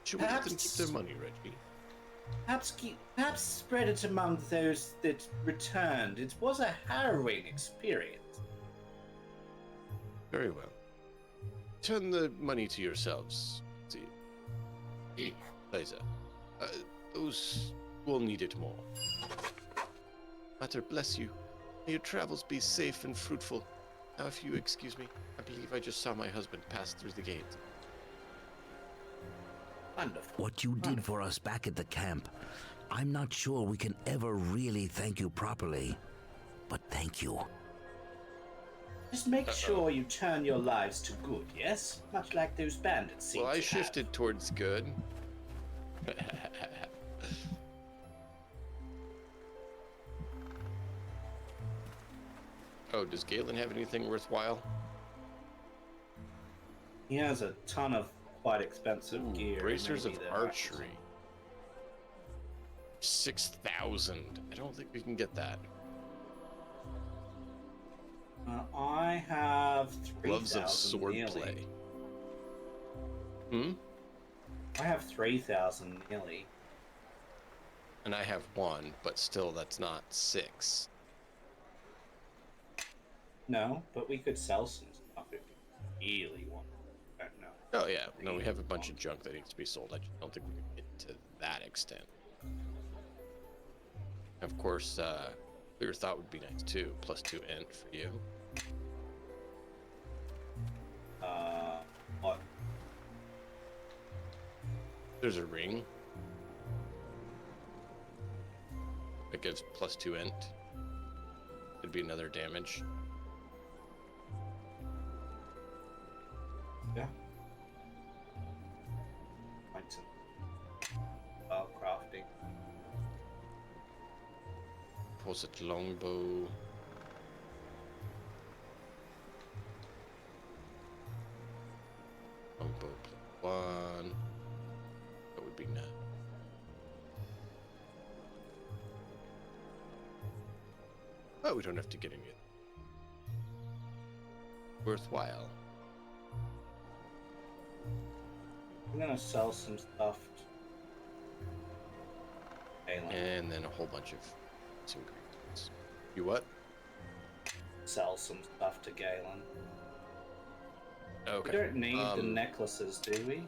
Should we let them keep their money, Reggie? Perhaps spread it among those that returned. It was a harrowing experience. Very well. Turn the money to yourselves. See. Liza, those will need it more. Mater, bless you. May your travels be safe and fruitful. Now, if you excuse me, I believe I just saw my husband pass through the gate. Wonderful. What you did for us back at the camp, I'm not sure we can ever really thank you properly. But thank you. Just make sure you turn your lives to good, yes? Much like those bandits seem Well, I to shifted towards good. Oh, does Galen have anything worthwhile? He has a ton of quite expensive gear. Bracers of Maybe they're archery. 6,000. I don't think we can get that. I have 3,000 Gloves of swordplay. Hmm? I have 3,000 nearly. And I have 1, but still that's not 6. No, but we could sell some stuff if we really want. I don't know. Oh yeah, no, we have a bunch of junk that needs to be sold. I just don't think we can get to that extent. Of course, clear thought would be nice too. +2 int for you. What? There's a ring that gives +2 int. It'd be another damage. Yeah. Item. Crafting. Posset longbow. Longbow +1. That would be nice. Oh, we don't have to get any. Worthwhile. I'm gonna sell some stuff. And then a whole bunch of ingredients. You what? Sell some stuff to Galen. Okay. We don't need the necklaces, do we?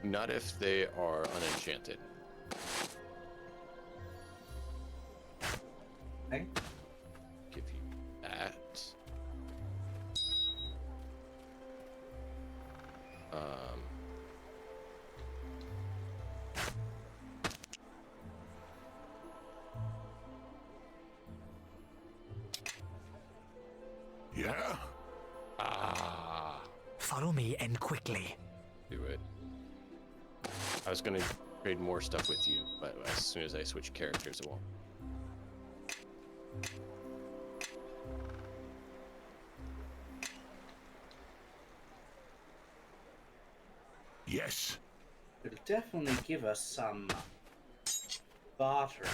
Not if they are unenchanted. Okay. Give you that. Yeah? Follow me and quickly. Do it. I was gonna trade more stuff with you, but as soon as I switch characters, it won't. Yes. It'll definitely give us some barter.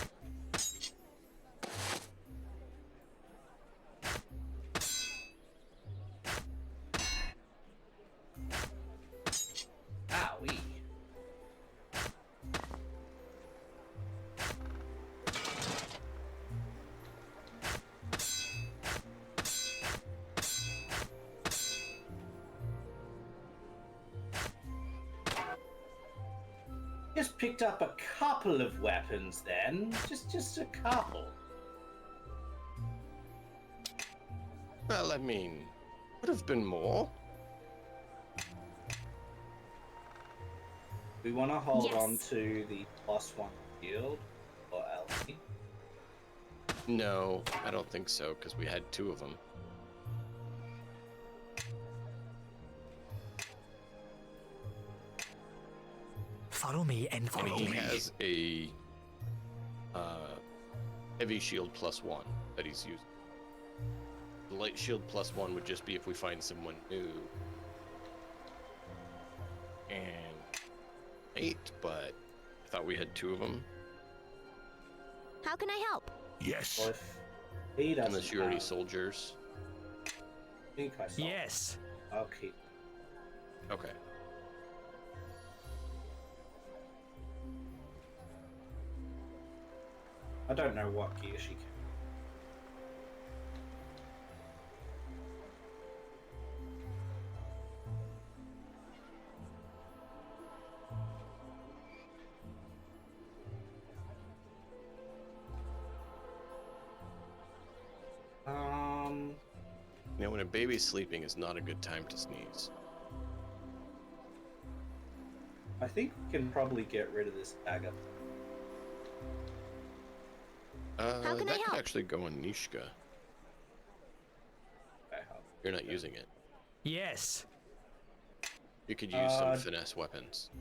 Owie. Just picked up a couple of weapons then. Just a couple. Well, I mean, would have been more. We want to hold Yes. on to the +1 shield or Elsie. No, I don't think so, because we had 2 of them. Follow me and And follow he me. has a heavy shield +1 that he's using. The light shield +1 would just be if we find someone new. And 8, but I thought we had 2 of them. How can I help? Yes. Or if he doesn't Unless you already have, soldiers. I think I saw. Yes. I'll keep. Okay. I don't know what gear she can. You know, when a baby's sleeping is not a good time to sneeze. I think we can probably get rid of this dagger. How can I That could help? actually go on Nishka. You're not using it. Yes. You could use some Uh, finesse weapons.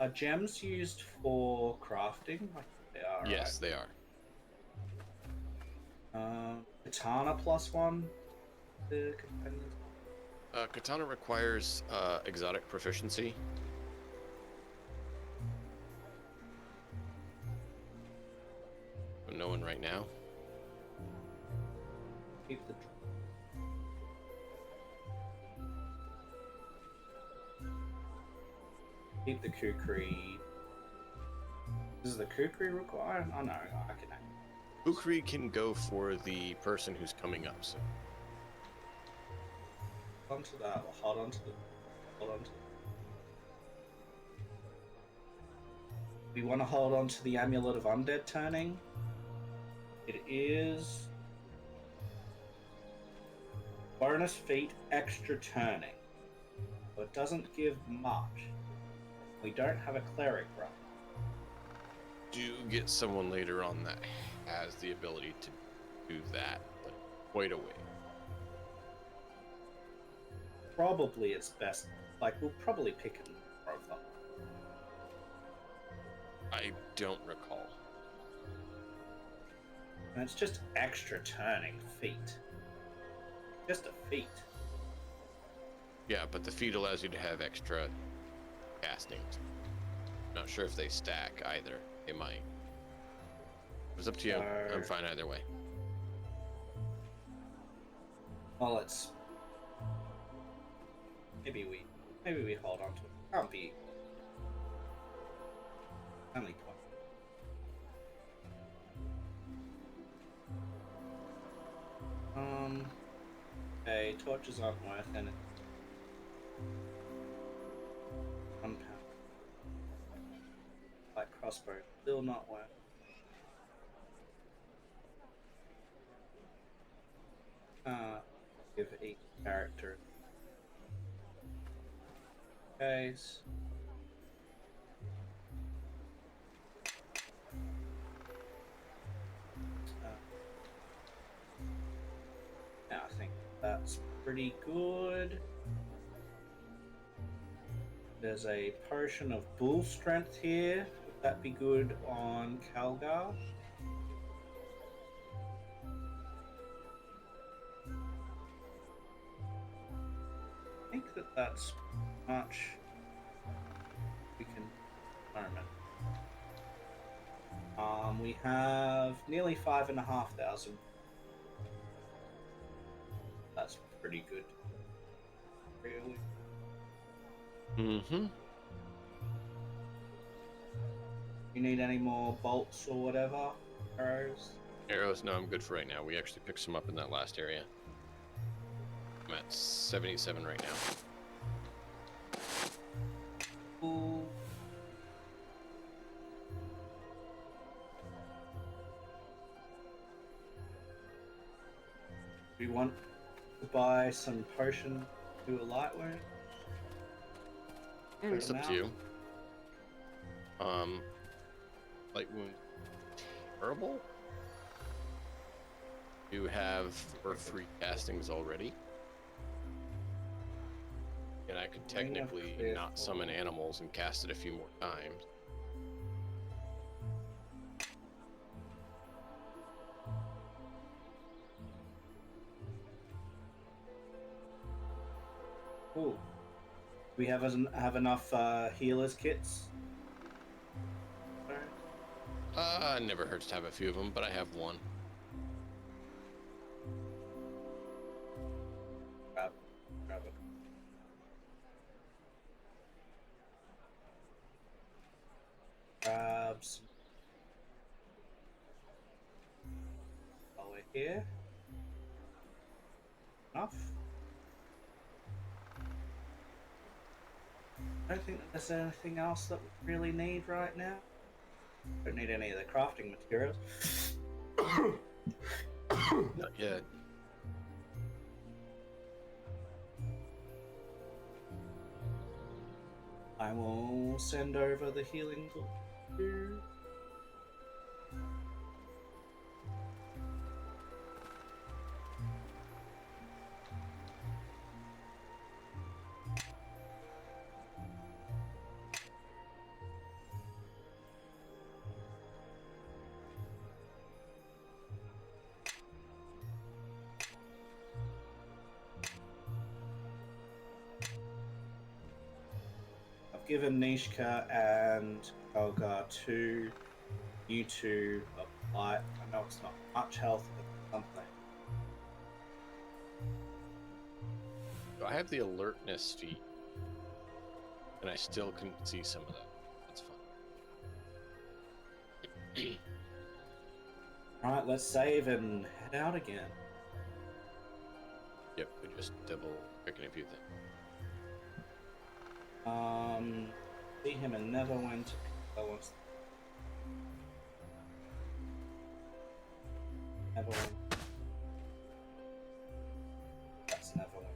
Are gems used for crafting? I think they are. Yes, they are. Katana +1. The companions. Katana requires exotic proficiency. But no one right now. Keep the. Keep the kukri. Does the kukri require? Oh no, I can. Ukri can go for the person who's coming up soon. Hold on to that. Or hold on to the. Hold on to. We want to hold on to the amulet of undead turning. It is bonus feat extra turning. So it doesn't give much. We don't have a cleric right. Do get someone later on that has the ability to do that, but quite a way. Probably it's best. Like, we'll probably pick a profile. I don't recall. And it's just extra turning feat. Just a feat. Yeah, but the feat allows you to have extra castings. Not sure if they stack either. They might. It's up to you. I'm fine either way. Well, it's maybe we hold on to it. Can't be only 20. Okay, torches aren't worth anything. £1. Light crossbow still not worth. Give each character. Guys. Yeah, I think that's pretty good. There's a potion of bull strength here. Would that be good on Calgar? I think that's much we can moment. We have nearly 5,500. That's pretty good. Really. Mm-hmm. You need any more bolts or whatever? Arrows? Arrows? No, I'm good for right now. We actually picked some up in that last area. I'm at 77 right now. Ooh. We want to buy some potion to a light wound. It's up to you. Light wound. Terrible. You have 4 free castings already. And I could technically not summon animals and cast it a few more times. Cool. We have enough healers kits. Never hurts to have a few of them, but I have one. Grab it. Grab some. While we're here. Enough. I don't think that there's anything else that we really need right now. Don't need any of the crafting materials. Not yet. I will send over the healing book here. Given Nishka and Olga to you two apply. I know it's not much health, but something. So I have the alertness feat, and I still can see some of that. That's fine. Alright, let's save and head out again. Yep, we just double checking a few things. See him in Neverwinter. Neverwinter. That's Neverwinter.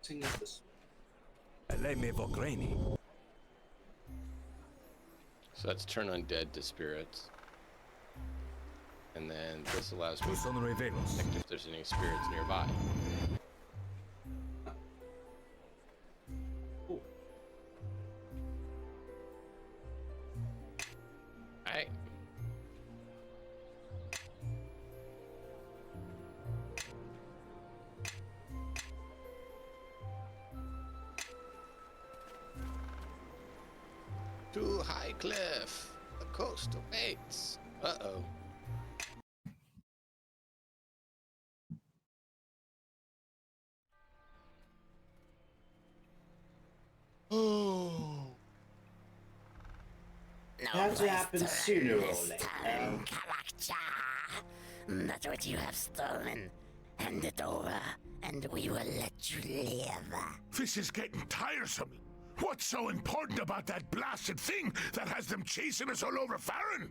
Sing of this. So that's turn undead to spirits. And then this allows me to detect if there's any spirits nearby. Cool. Alright. To High Cliff, the coast awaits. Uh-oh. Oh. It had to happen sooner or later. Character. But what you have stolen, hand it over, and we will let you live. This is getting tiresome. What's so important about that blasted thing that has them chasing us all over Farron?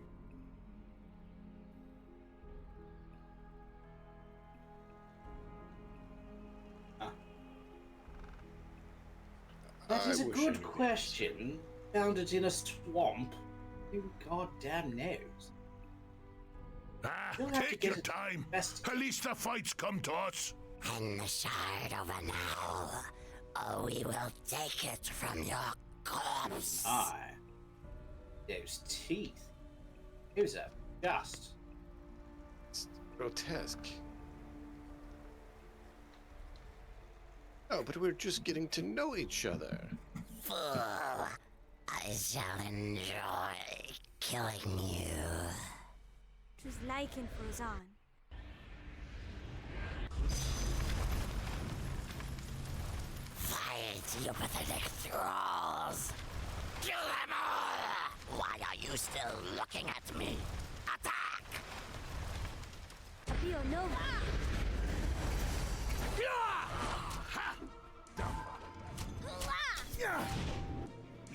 That is a good question. Found it in a swamp. Who goddamn knows? Ah, take your time. At least the fight's come to us. And the shard over now, or we will take it from your corpse. Aye. Those teeth. Those are dust. It's grotesque. Oh, but we're just getting to know each other. Fool, I shall enjoy killing you. It was Lycan froze on. you pathetic thralls! Kill them all! Why are you still looking at me? Attack! Apio Nova.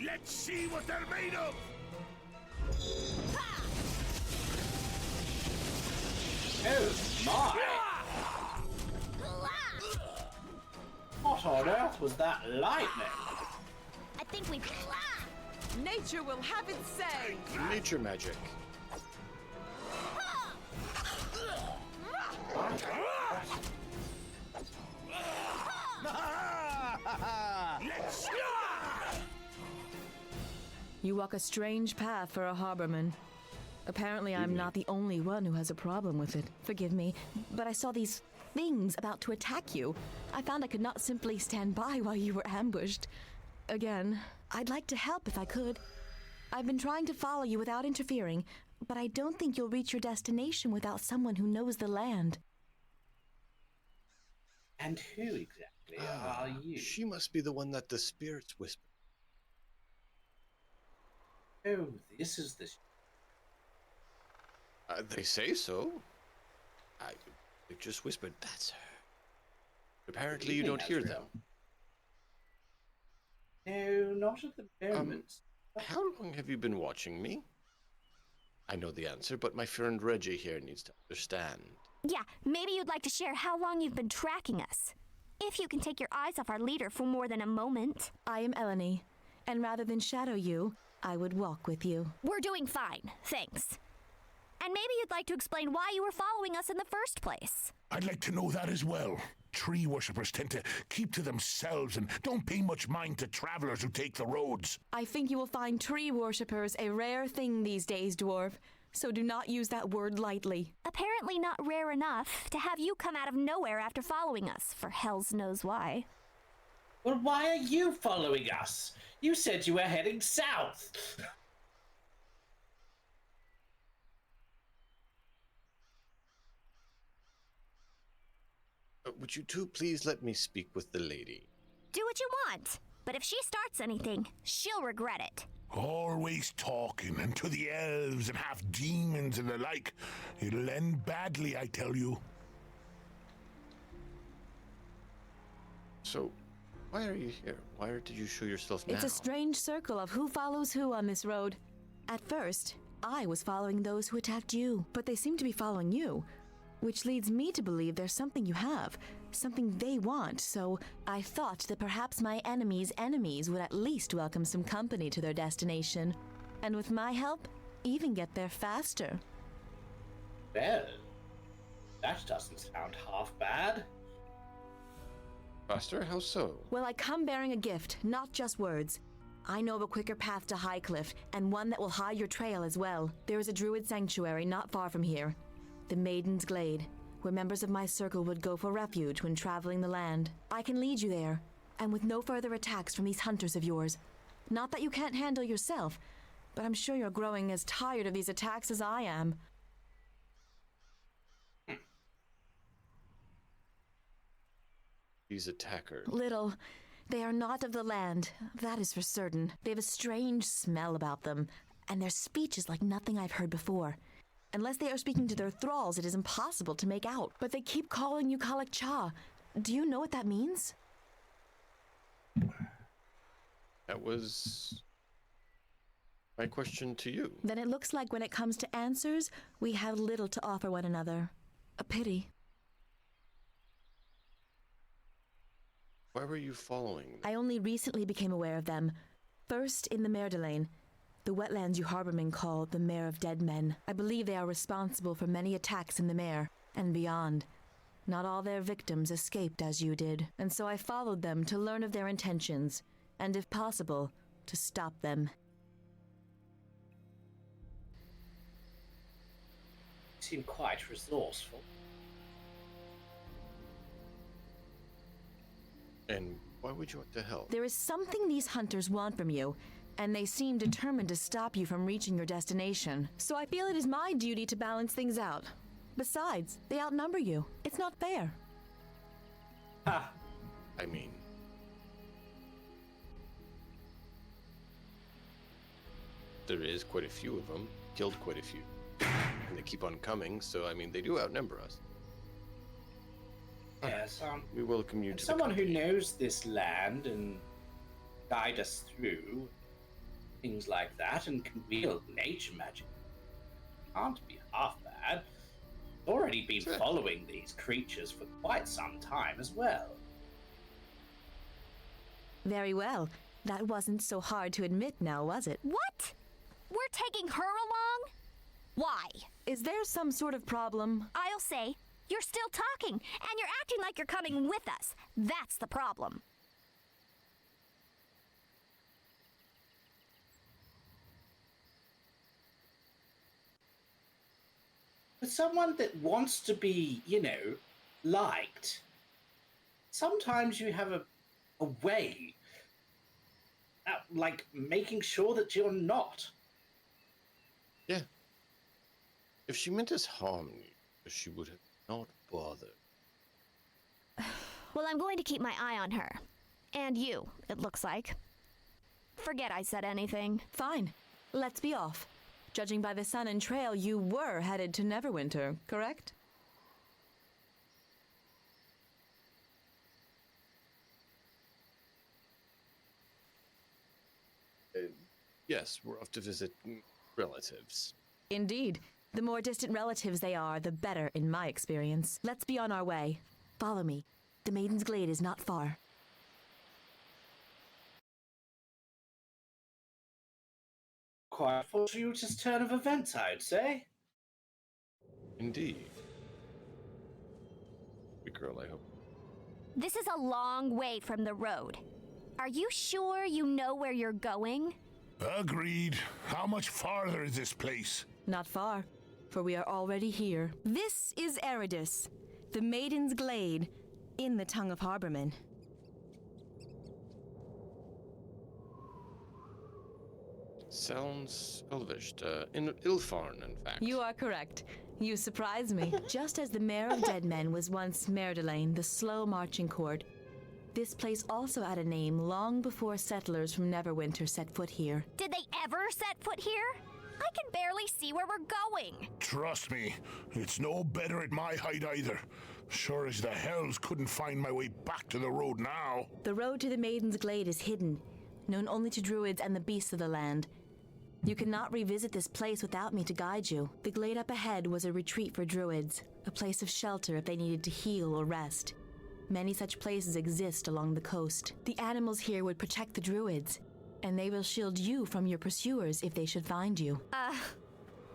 Let's see what they're made of! Oh my! What on earth was that lightning? I think we. Nature will have its say. Nature magic. You walk a strange path for a harborman. Apparently, I'm not the only one who has a problem with it. Forgive me, but I saw these things about to attack you. I found I could not simply stand by while you were ambushed. Again, I'd like to help if I could. I've been trying to follow you without interfering, but I don't think you'll reach your destination without someone who knows the land. And who exactly are you? She must be the one that the spirits whisper. Oh, this is the... They say so. They just whispered, that's her. Apparently you don't hear them. No, not at the moment. How long have you been watching me? I know the answer, but my friend Reggie here needs to understand. Yeah, maybe you'd like to share how long you've been tracking us. If you can take your eyes off our leader for more than a moment. I am Eleni, and rather than shadow you, I would walk with you. We're doing fine, thanks. And maybe you'd like to explain why you were following us in the first place. I'd like to know that as well. Tree worshippers tend to keep to themselves and don't pay much mind to travelers who take the roads. I think you will find tree worshippers a rare thing these days, dwarf. So do not use that word lightly. Apparently not rare enough to have you come out of nowhere after following us, for hells knows why. Well, why are you following us? You said you were heading south. Would you two please let me speak with the lady? Do what you want, but if she starts anything, she'll regret it. Always talking, and to the elves and half demons and the like. It'll end badly, I tell you. So, why are you here? Why did you show yourself now? It's a strange circle of who follows who on this road. At first, I was following those who attacked you, but they seem to be following you. Which leads me to believe there's something you have, something they want, so I thought that perhaps my enemies' enemies would at least welcome some company to their destination, and with my help, even get there faster. Well, that doesn't sound half bad. Faster? How so? Well, I come bearing a gift, not just words. I know of a quicker path to Highcliff, and one that will hide your trail as well. There is a druid sanctuary not far from here. The Maiden's Glade, where members of my circle would go for refuge when traveling the land. I can lead you there, and with no further attacks from these hunters of yours. Not that you can't handle yourself, but I'm sure you're growing as tired of these attacks as I am. These attackers. Little. They are not of the land, that is for certain. They have a strange smell about them, and their speech is like nothing I've heard before. Unless they are speaking to their thralls, it is impossible to make out. But they keep calling you Kalak Cha. Do you know what that means? That was my question to you. Then it looks like when it comes to answers, we have little to offer one another. A pity. Why were you following me? I only recently became aware of them. First in the Merdelane, the wetlands you harbormen call the Mare of Dead Men. I believe they are responsible for many attacks in the Mare and beyond. Not all their victims escaped as you did, and so I followed them to learn of their intentions, and if possible, to stop them. You seem quite resourceful. And why would you want to help? There is something these hunters want from you, and they seem determined to stop you from reaching your destination. So I feel it is my duty to balance things out. Besides, they outnumber you. It's not fair. Ha! I mean, there is quite a few of them. Killed quite a few. And they keep on coming, so I mean, they do outnumber us. Yes, We welcome you and to someone the who company. knows this land and guide us through things like that and can wield nature magic can't be half bad. Already been Sure. following these creatures for quite some time as well. Very well. That wasn't so hard to admit now, was it? What? We're taking her along? Why? Is there some sort of problem? I'll say, you're still talking, and you're acting like you're coming with us. That's the problem. For someone that wants to be, liked, sometimes you have a way, like making sure that you're not. Yeah. If she meant us harm, she would have not bothered. Well, I'm going to keep my eye on her. And you, it looks like. Forget I said anything. Fine. Let's be off. Judging by the sun and trail, you were headed to Neverwinter, correct? Yes, we're off to visit relatives. Indeed. The more distant relatives they are, the better, in my experience. Let's be on our way. Follow me. The Maiden's Glade is not far. Quite a fortuitous turn of events, I'd say. Indeed. Good girl, I hope. This is a long way from the road. Are you sure you know where you're going? Agreed. How much farther is this place? Not far, for we are already here. This is Eridus, the Maiden's Glade, in the tongue of Harbormen. Sounds elvish. In Ilfarn, in fact. You are correct. You surprise me. Just as the Mare of Dead Men was once Merdelane, the slow marching court, this place also had a name long before settlers from Neverwinter set foot here. Did they ever set foot here? I can barely see where we're going. Trust me, it's no better at my height either. Sure as the hells couldn't find my way back to the road now. The road to the Maiden's Glade is hidden, known only to druids and the beasts of the land. You cannot revisit this place without me to guide you. The glade up ahead was a retreat for druids, a place of shelter if they needed to heal or rest. Many such places exist along the coast. The animals here would protect the druids, and they will shield you from your pursuers if they should find you.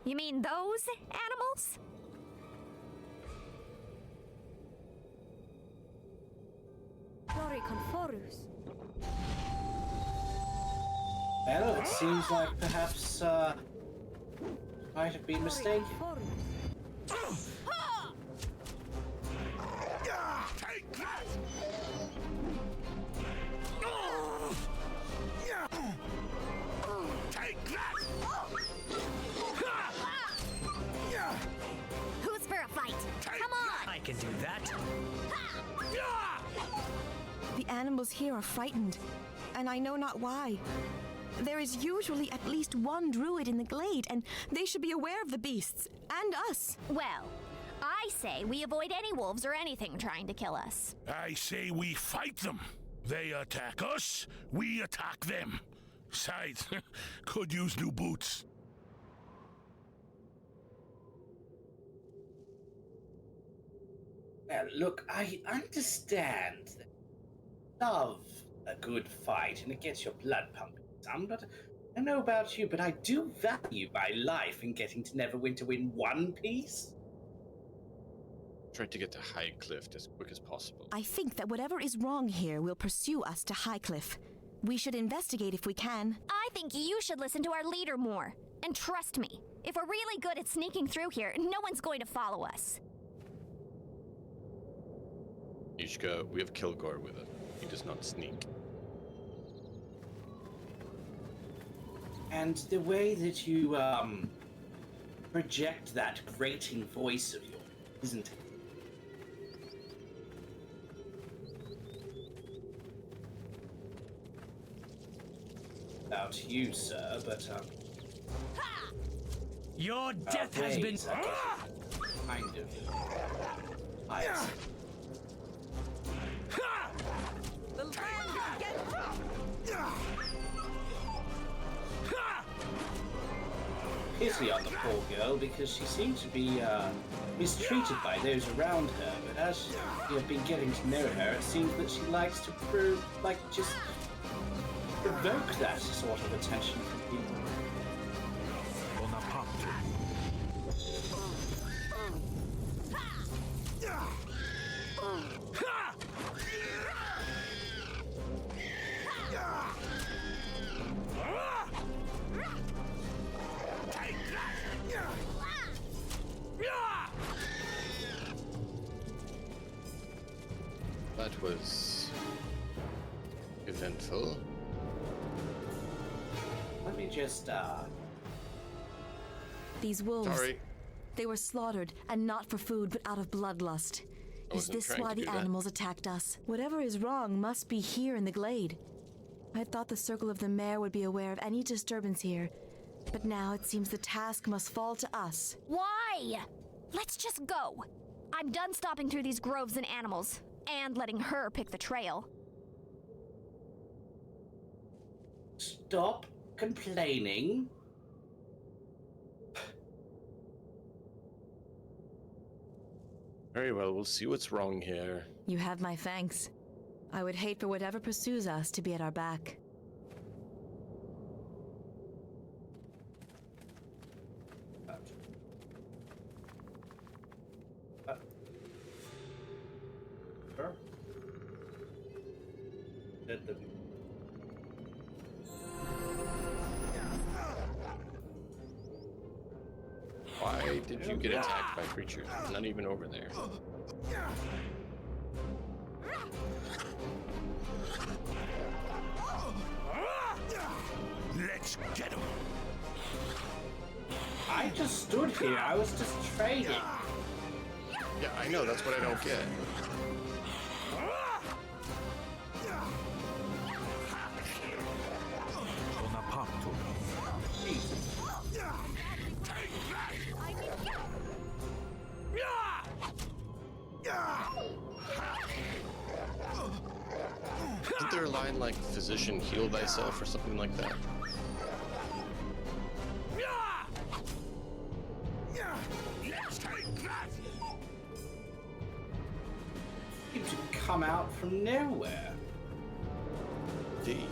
You mean those animals? Well, it seems like perhaps, might have been mistaken. Take that! Take that! Who's for a fight? Come on! I can do that. The animals here are frightened, and I know not why. There is usually at least one druid in the glade, and they should be aware of the beasts, and us. Well, I say we avoid any wolves or anything trying to kill us. I say we fight them. They attack us, we attack them. Besides, could use new boots. Well, look, I understand that you love a good fight and it gets your blood pumping some, but I don't know about you, but I do value my life in getting to Neverwinter in one piece. Try to get to High Cliff as quick as possible. I think that whatever is wrong here will pursue us to Highcliff. We should investigate if we can. I think you should listen to our leader more. And trust me, if we're really good at sneaking through here, no one's going to follow us. Ishka, we have Kilgore with us. He does not sneak. And the way that you, project that grating voice of yours, isn't it? About you, sir, but, Your death has Wait, been. kind of. Nice. The land is against Pity on the poor girl because she seemed to be mistreated by those around her, but as you have been getting to know her, it seems that she likes to just provoke that sort of attention from people. Bonaparte. That was eventful. Let me just These wolves. Sorry. They were slaughtered, and not for food, but out of bloodlust. I Is wasn't this trying why to the do that. animals attacked us? Whatever is wrong must be here in the glade. I thought the Circle of the Mare would be aware of any disturbance here, but now it seems the task must fall to us. Why? Let's just go. I'm done stopping through these groves and animals, and letting her pick the trail. stop complaining. Very well, we'll see what's wrong here. You have my thanks. I would hate for whatever pursues us to be at our back. Why did you get attacked by creatures? Not even over there. Let's get him. I just stood here. I was just trading. Yeah, I know, that's what I don't get. Isn't there a line like physician heal thyself or something like that? Seemed to come out from nowhere. D.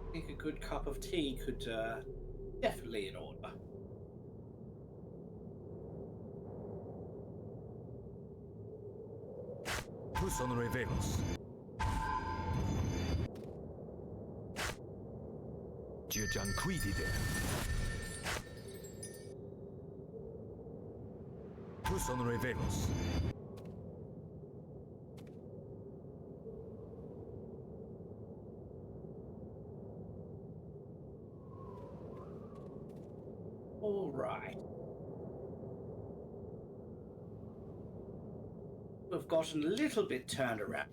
I think a good cup of tea could definitely in order. Tu sono revelos. Gianquidide. Tu sono revelos. All right. We've gotten a little bit turned around.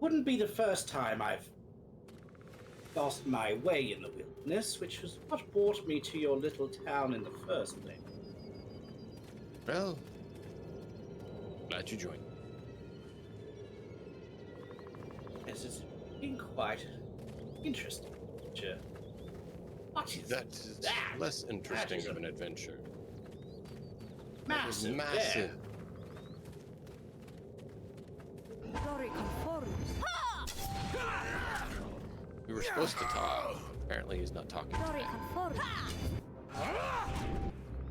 Wouldn't be the first time I've lost my way in the wilderness, which was what brought me to your little town in the first place. Well, glad you joined. Yes, it's been quite interesting. What is That is that? less interesting That is of an adventure. massive. Massive. We were supposed to talk. Apparently he's not talking today.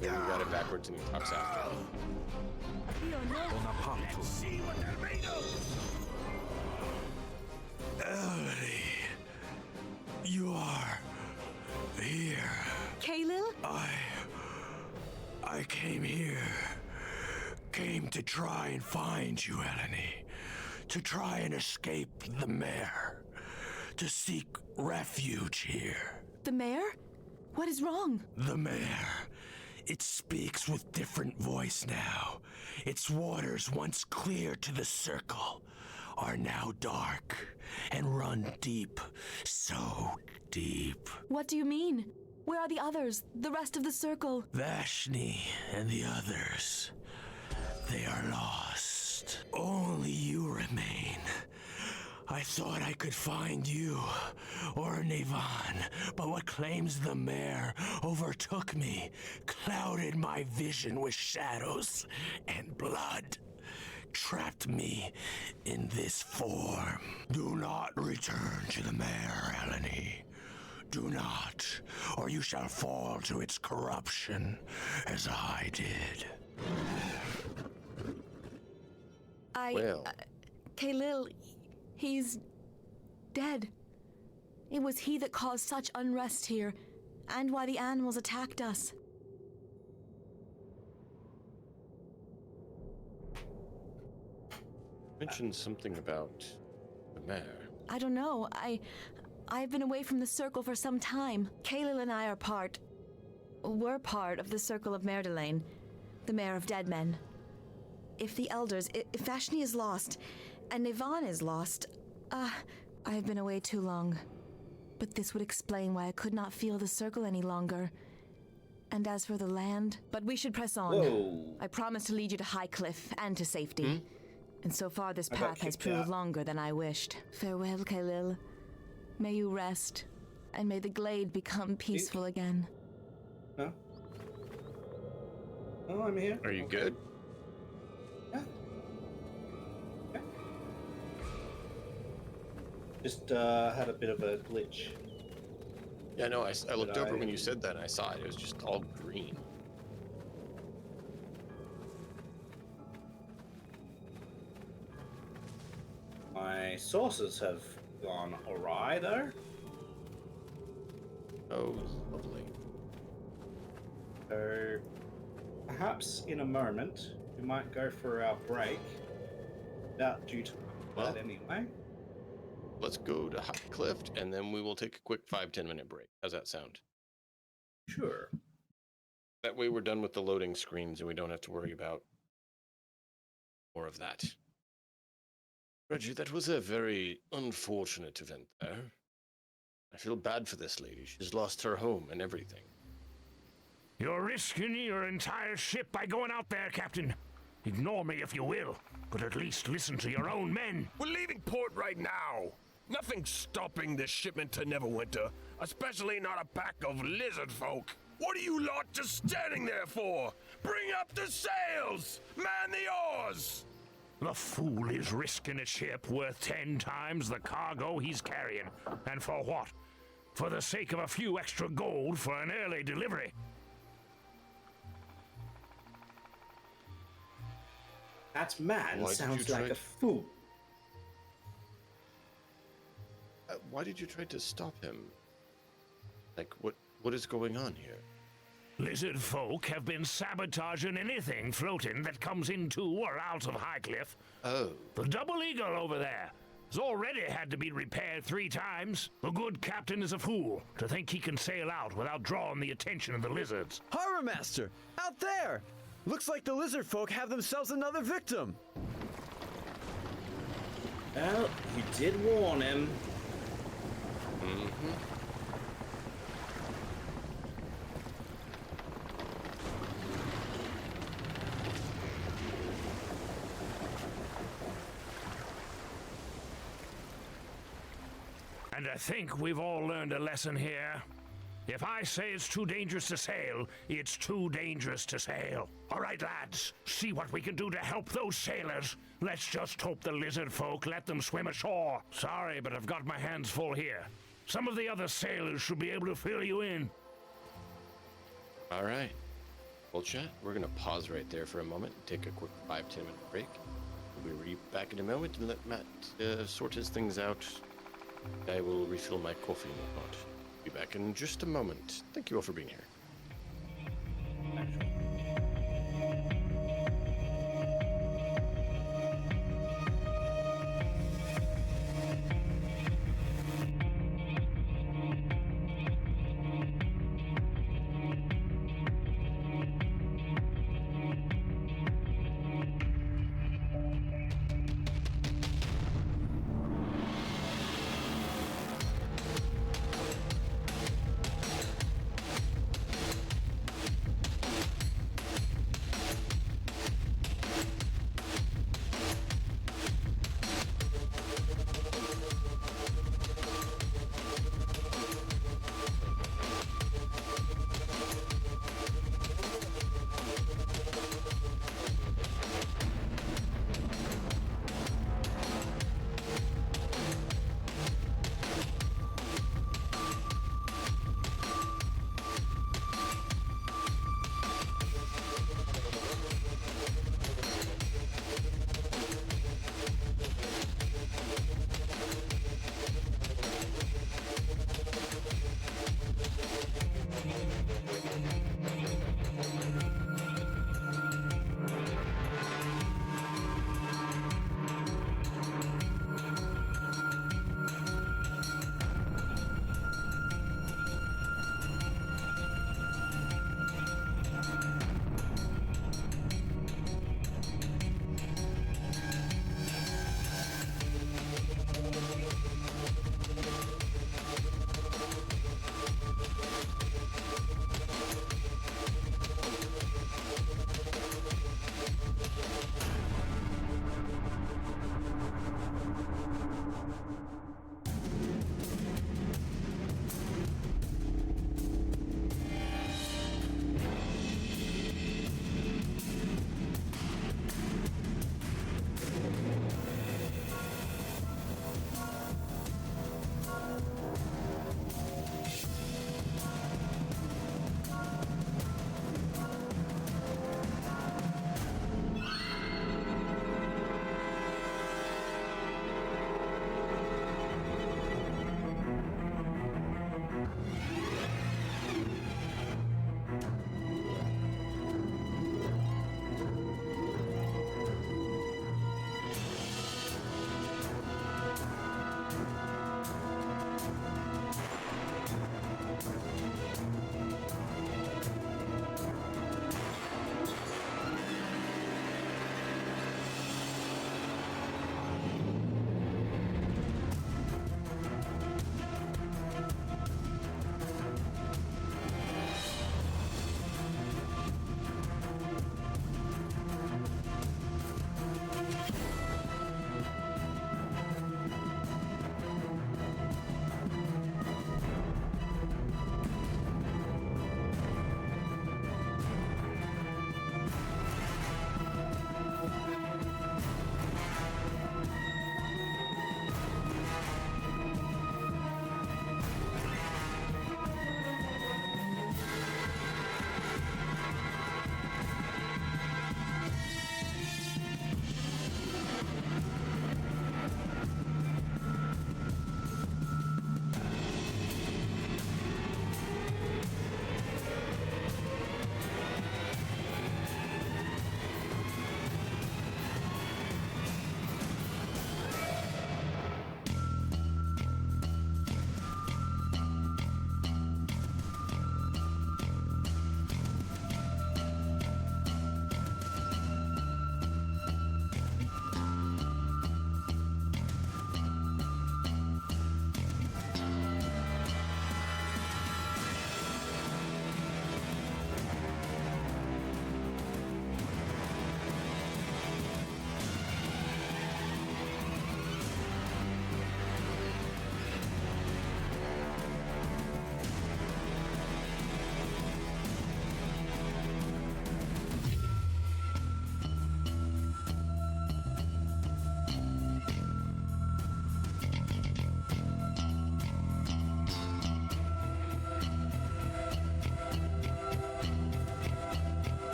Maybe we got it backwards and he talks after. Bonaparte. See what they're made of. Elodie, you are here. Kaelil? I came here. Came to try and find you, Eleni. To try and escape the mare. To seek refuge here. The mayor? What is wrong? The mare It speaks with different voice now. Its waters, once clear to the circle, are now dark and run deep, so deep. What do you mean? Where are the others? The rest of the circle? Vashni and the others, they are lost. Only you remain. I thought I could find you, or Nevan, but what claims the mare overtook me, clouded my vision with shadows and blood, trapped me in this form. Do not return to the mare, Eleni. Do not, or you shall fall to its corruption, as I did. Well. Kaelil, he's dead. It was he that caused such unrest here, and why the animals attacked us. Mentioned something about the mare. I don't know. I've been away from the circle for some time. Kaelil and I we're part of the Circle of Merdelaine, the Mare of Dead Men. If the elders, if Vashni is lost, and Nevan is lost, I've been away too long. But this would explain why I could not feel the circle any longer. And as for the land, but we should press on. Whoa. I promise to lead you to Highcliff and to safety. And so far this path has proved longer than I wished. Farewell, Kaelil. May you rest, and may the glade become peaceful again. Huh? Oh, I'm here. Are you good? Yeah. Okay. Just had a bit of a glitch. Yeah, no, I looked over when you said that and I saw it. It was just all green. My sources have gone awry, though. Oh, lovely. So, perhaps in a moment, we might go for our break. Without due to that anyway. Let's go to Highcliff, and then we will take a quick 5-10 minute break. How's that sound? Sure. That way we're done with the loading screens and we don't have to worry about more of that. Reggie, that was a very unfortunate event there. I feel bad for this lady. She's lost her home and everything. You're risking your entire ship by going out there, Captain. Ignore me if you will, but at least listen to your own men. We're leaving port right now. Nothing's stopping this shipment to Neverwinter, especially not a pack of lizard folk. What are you lot just standing there for? Bring up the sails! Man the oars! The fool is risking a ship worth 10 times the cargo he's carrying. And for what? For the sake of a few extra gold for an early delivery. That man Why sounds did you like try- a fool. Why did you try to stop him? Like, what is going on here? Lizard folk have been sabotaging anything floating that comes into or out of Highcliff. Oh. The Double Eagle over there has already had to be repaired 3 times. The good captain is a fool to think he can sail out without drawing the attention of the lizards. Harbor Master! Out there! Looks like the lizard folk have themselves another victim. Well, you did warn him. Mm-hmm. And I think we've all learned a lesson here. If I say it's too dangerous to sail, it's too dangerous to sail. All right, lads, see what we can do to help those sailors. Let's just hope the lizard folk let them swim ashore. Sorry, but I've got my hands full here. Some of the other sailors should be able to fill you in. All right. Well, chat, we're going to pause right there for a moment, take a quick 5-10 minute break. We'll be back in a moment and let Matt sort his things out. I will refill my coffee and whatnot. Be back in just a moment. Thank you all for being here.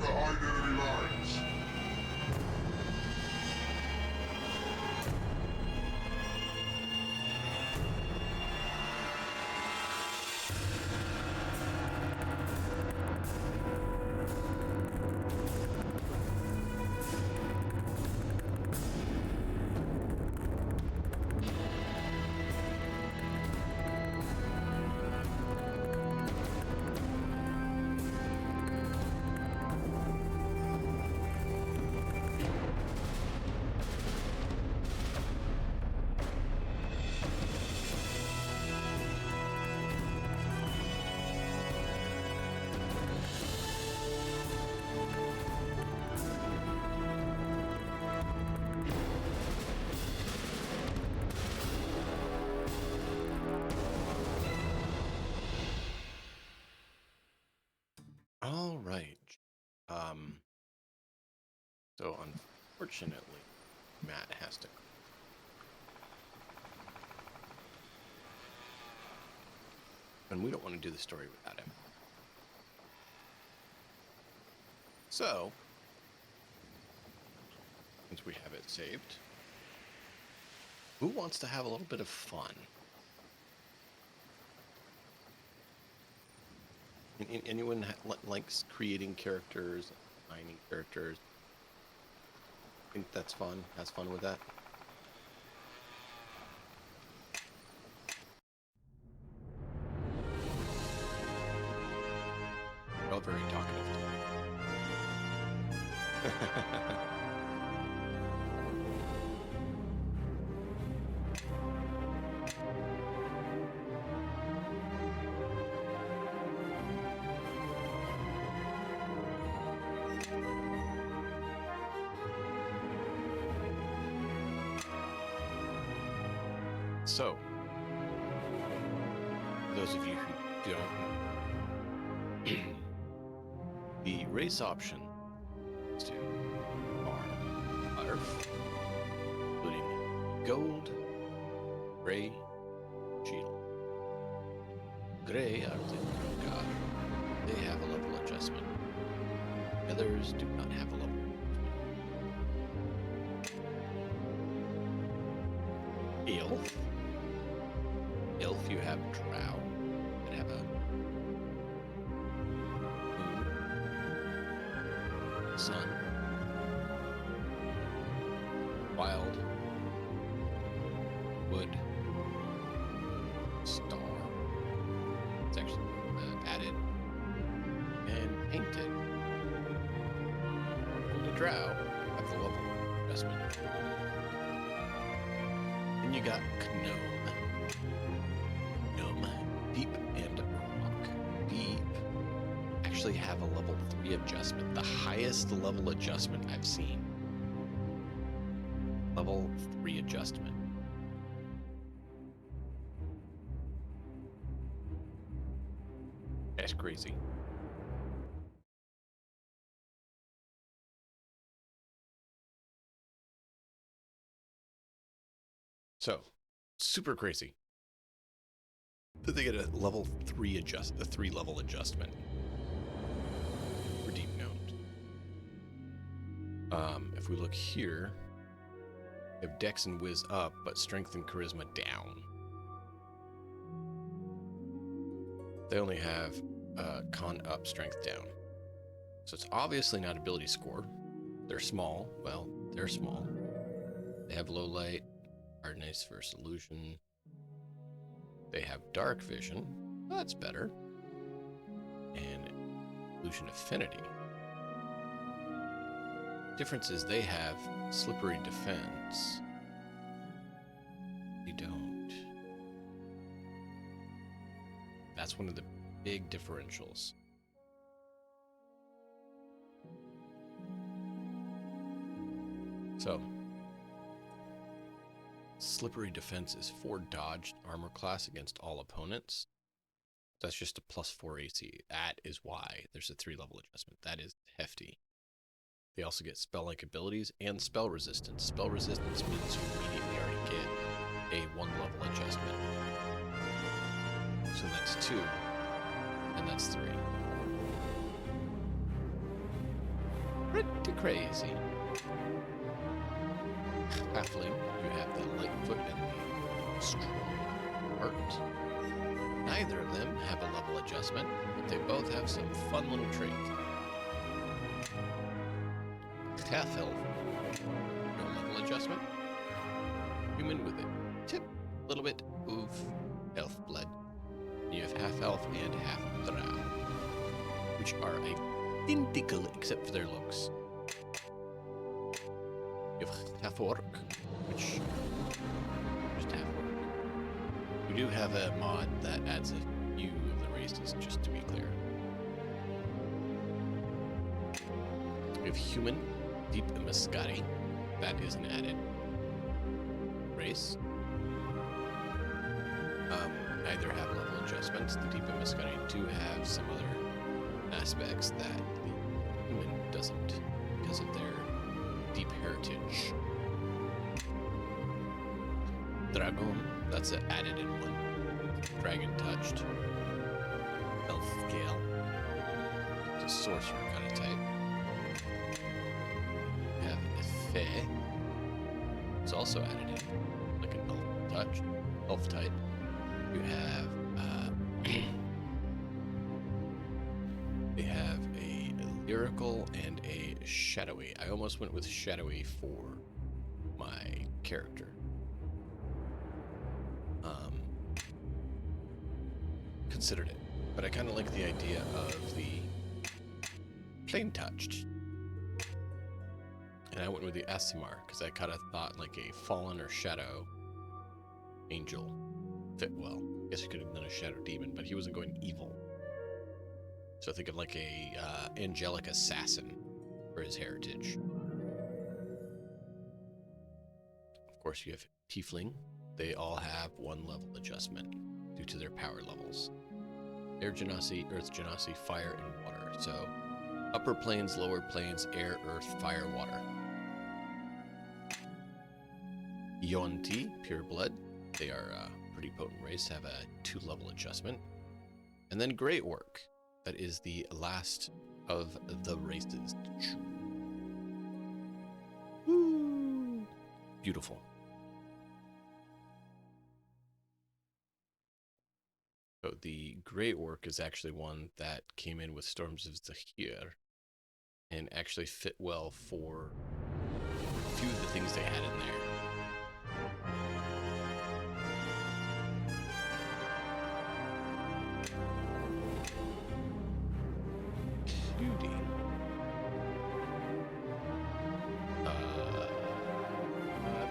behind enemy lines. All right. So unfortunately, Matt has to. And we don't want to do the story without him. So, since we have it saved, who wants to have a little bit of fun? Anyone likes creating characters, designing characters? Think that's fun? Has fun with that? You're all very talkative today. So, for those of you who don't, the race options are Earth, including Gold, Gray, Shield. Gray are the God. They have a level adjustment. Others do not have a level. Elf. Elf, you have Drow that have a moon, sun, wild, wood, star. It's actually added and painted. The Drow have the level adjustment. Then you got Gnome, Deep, and Rock. Deep actually have a level 3 adjustment, the highest level adjustment I've seen. Level 3 adjustment. That's crazy. So, super crazy that they get a level 3 a 3-level adjustment for Deep Gnomes. If we look here, we have Dex and Wiz up, but Strength and Charisma down. They only have Con up, Strength down. So it's obviously not ability score. They're small. Well, they're small. They have low light, hardness versus illusion. They have dark vision. That's better. And illusion affinity. Difference is they have slippery defense. We don't. That's one of the big differentials. So, slippery defense is 4 dodged armor class against all opponents. That's just a +4 AC. That is why there's a 3-level adjustment. That is hefty. They also get spell-like abilities and spell resistance. Spell resistance means you immediately already get a 1-level adjustment. So that's 2, and that's 3. pretty crazy. Halfling, you have the Lightfoot and the Strong Heart. Neither of them have a level adjustment, but they both have some fun little traits. Half Elf, no level adjustment. Human with a little bit of elf blood. You have half elf and half drow, which are identical except for their looks. You have half orc, which just half orc. We do have a mod that adds a few of the races, just to be clear. We have human, deep Mascari. That is an added race. Neither have level adjustments. The deep Mascari do have similar aspects that the human doesn't because of their deep heritage. Dragon, that's added in one. Dragon touched. Elf Sgàil. It's a sorcerer kind of type. We have a Fae. It's also added in, like an elf type. You have they have a lyrical and a shadowy. I almost went with shadowy for my character. Considered it, but I kind of like the idea of the plain touched. And I went with the Aasimar because I kind of thought like a fallen or shadow angel fit well. I guess you could have done a shadow demon, but he wasn't going evil. So think of like a angelic assassin for his heritage. Of course, you have tiefling. They all have one level adjustment due to their power levels. Air genasi, earth genasi, fire, and water. So upper planes, lower planes, air, earth, fire, water. Yonti, pure blood. They are a pretty potent race, have a 2-level adjustment. And then Grey Orc. That is the last of the races. Woo! Beautiful. So the Grey Orc is actually one that came in with Storms of Zahir and actually fit well for a few of the things they had in there.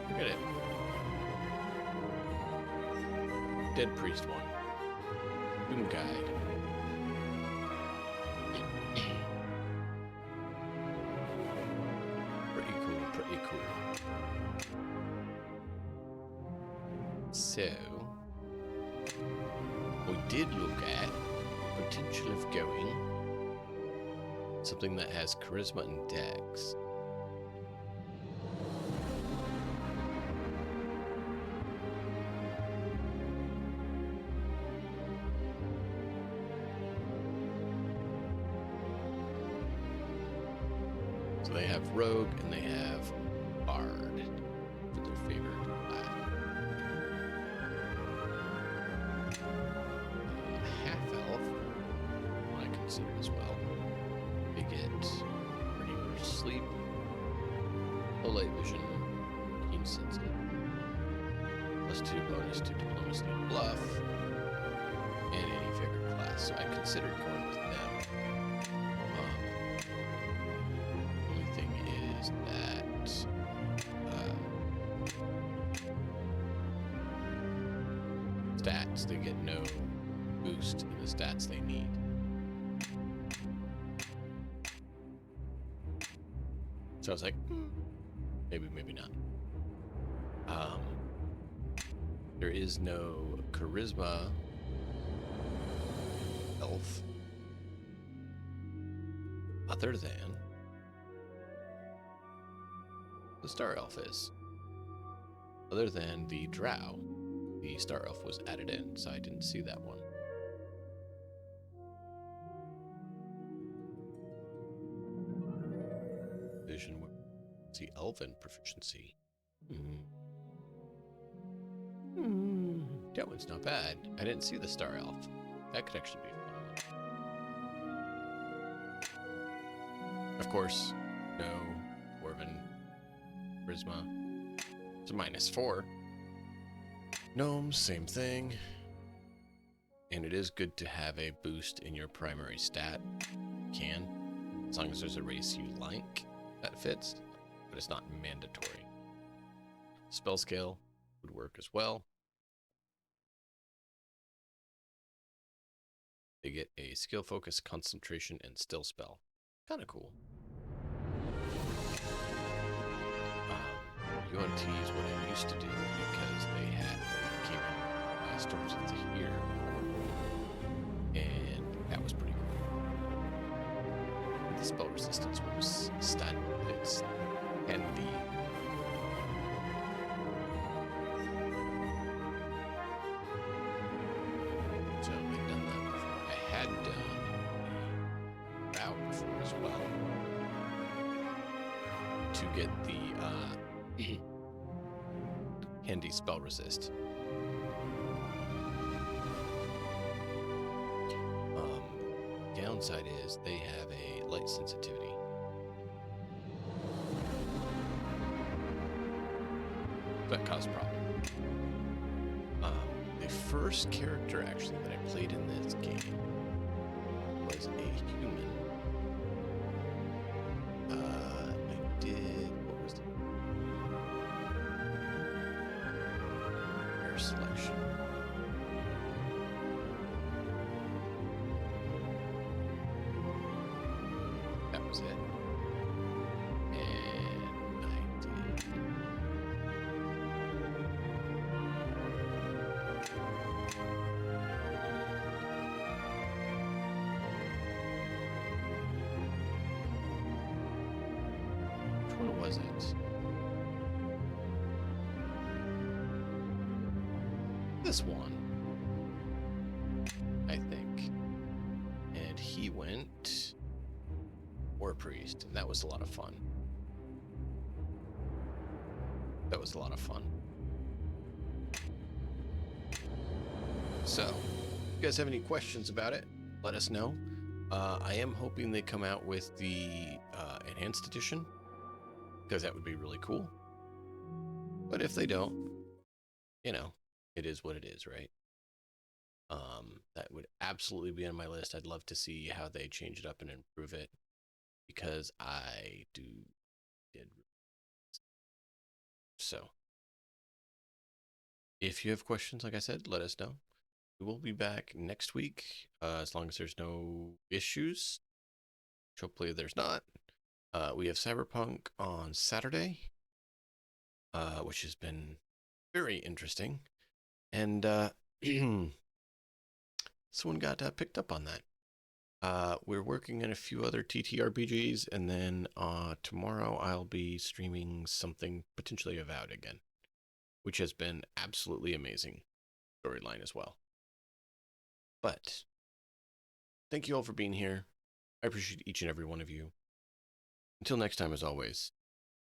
Forget it. Dead Priest one. Doom Guide. Pretty cool, pretty cool. So, we did look at the potential of going something that has charisma and dex. So they have rogue and they have bard for their favorite half-elf, I consider as well. They get pretty much sleep, low light vision, keen sensitive, +2 bonus to diplomacy and bluff, and any favorite class. So I considered going with them. Only thing is that stats, they get no boost in the stats they need. So I was like, maybe, maybe not. There is no charisma elf other than the Star Elf is. Other than the Drow, the Star Elf was added in, so I didn't see that one. See, Elven proficiency. That one's not bad. I didn't see the Star Elf. That could actually be a fun one. Of course, no Dwarven Charisma. It's a -4. Gnomes, same thing. And it is good to have a boost in your primary stat. You can, as long as there's a race you like that fits, but it's not mandatory. Spell scale would work as well. They get a skill focus, concentration, and still spell. Kind of cool. UNT is what I used to do because they came in last towards the year, and that was pretty cool. The spell resistance was standard. It's handy. So I've done that before. I had done a route before as well to get the handy spell resist. Downside is they have a light sensitivity. That caused a problem. The first character actually that I played in this game was a human. I did, what was the selection? That was it. And I did. Which one was it? This one, I think. And he went War Priest, and that was a lot of fun. That was a lot of fun. So, if you guys have any questions about it, let us know. I am hoping they come out with the Enhanced Edition, because that would be really cool. But if they don't, you know, it is what it is, right? That would absolutely be on my list. I'd love to see how they change it up and improve it, because I did. So, if you have questions, like I said, let us know. We will be back next week, as long as there's no issues. Hopefully there's not. We have Cyberpunk on Saturday, which has been very interesting. And someone got picked up on that. We're working on a few other TTRPGs, and then tomorrow I'll be streaming something potentially Avowed again, which has been absolutely amazing storyline as well. But thank you all for being here. I appreciate each and every one of you. Until next time, as always,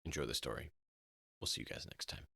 enjoy the story. We'll see you guys next time.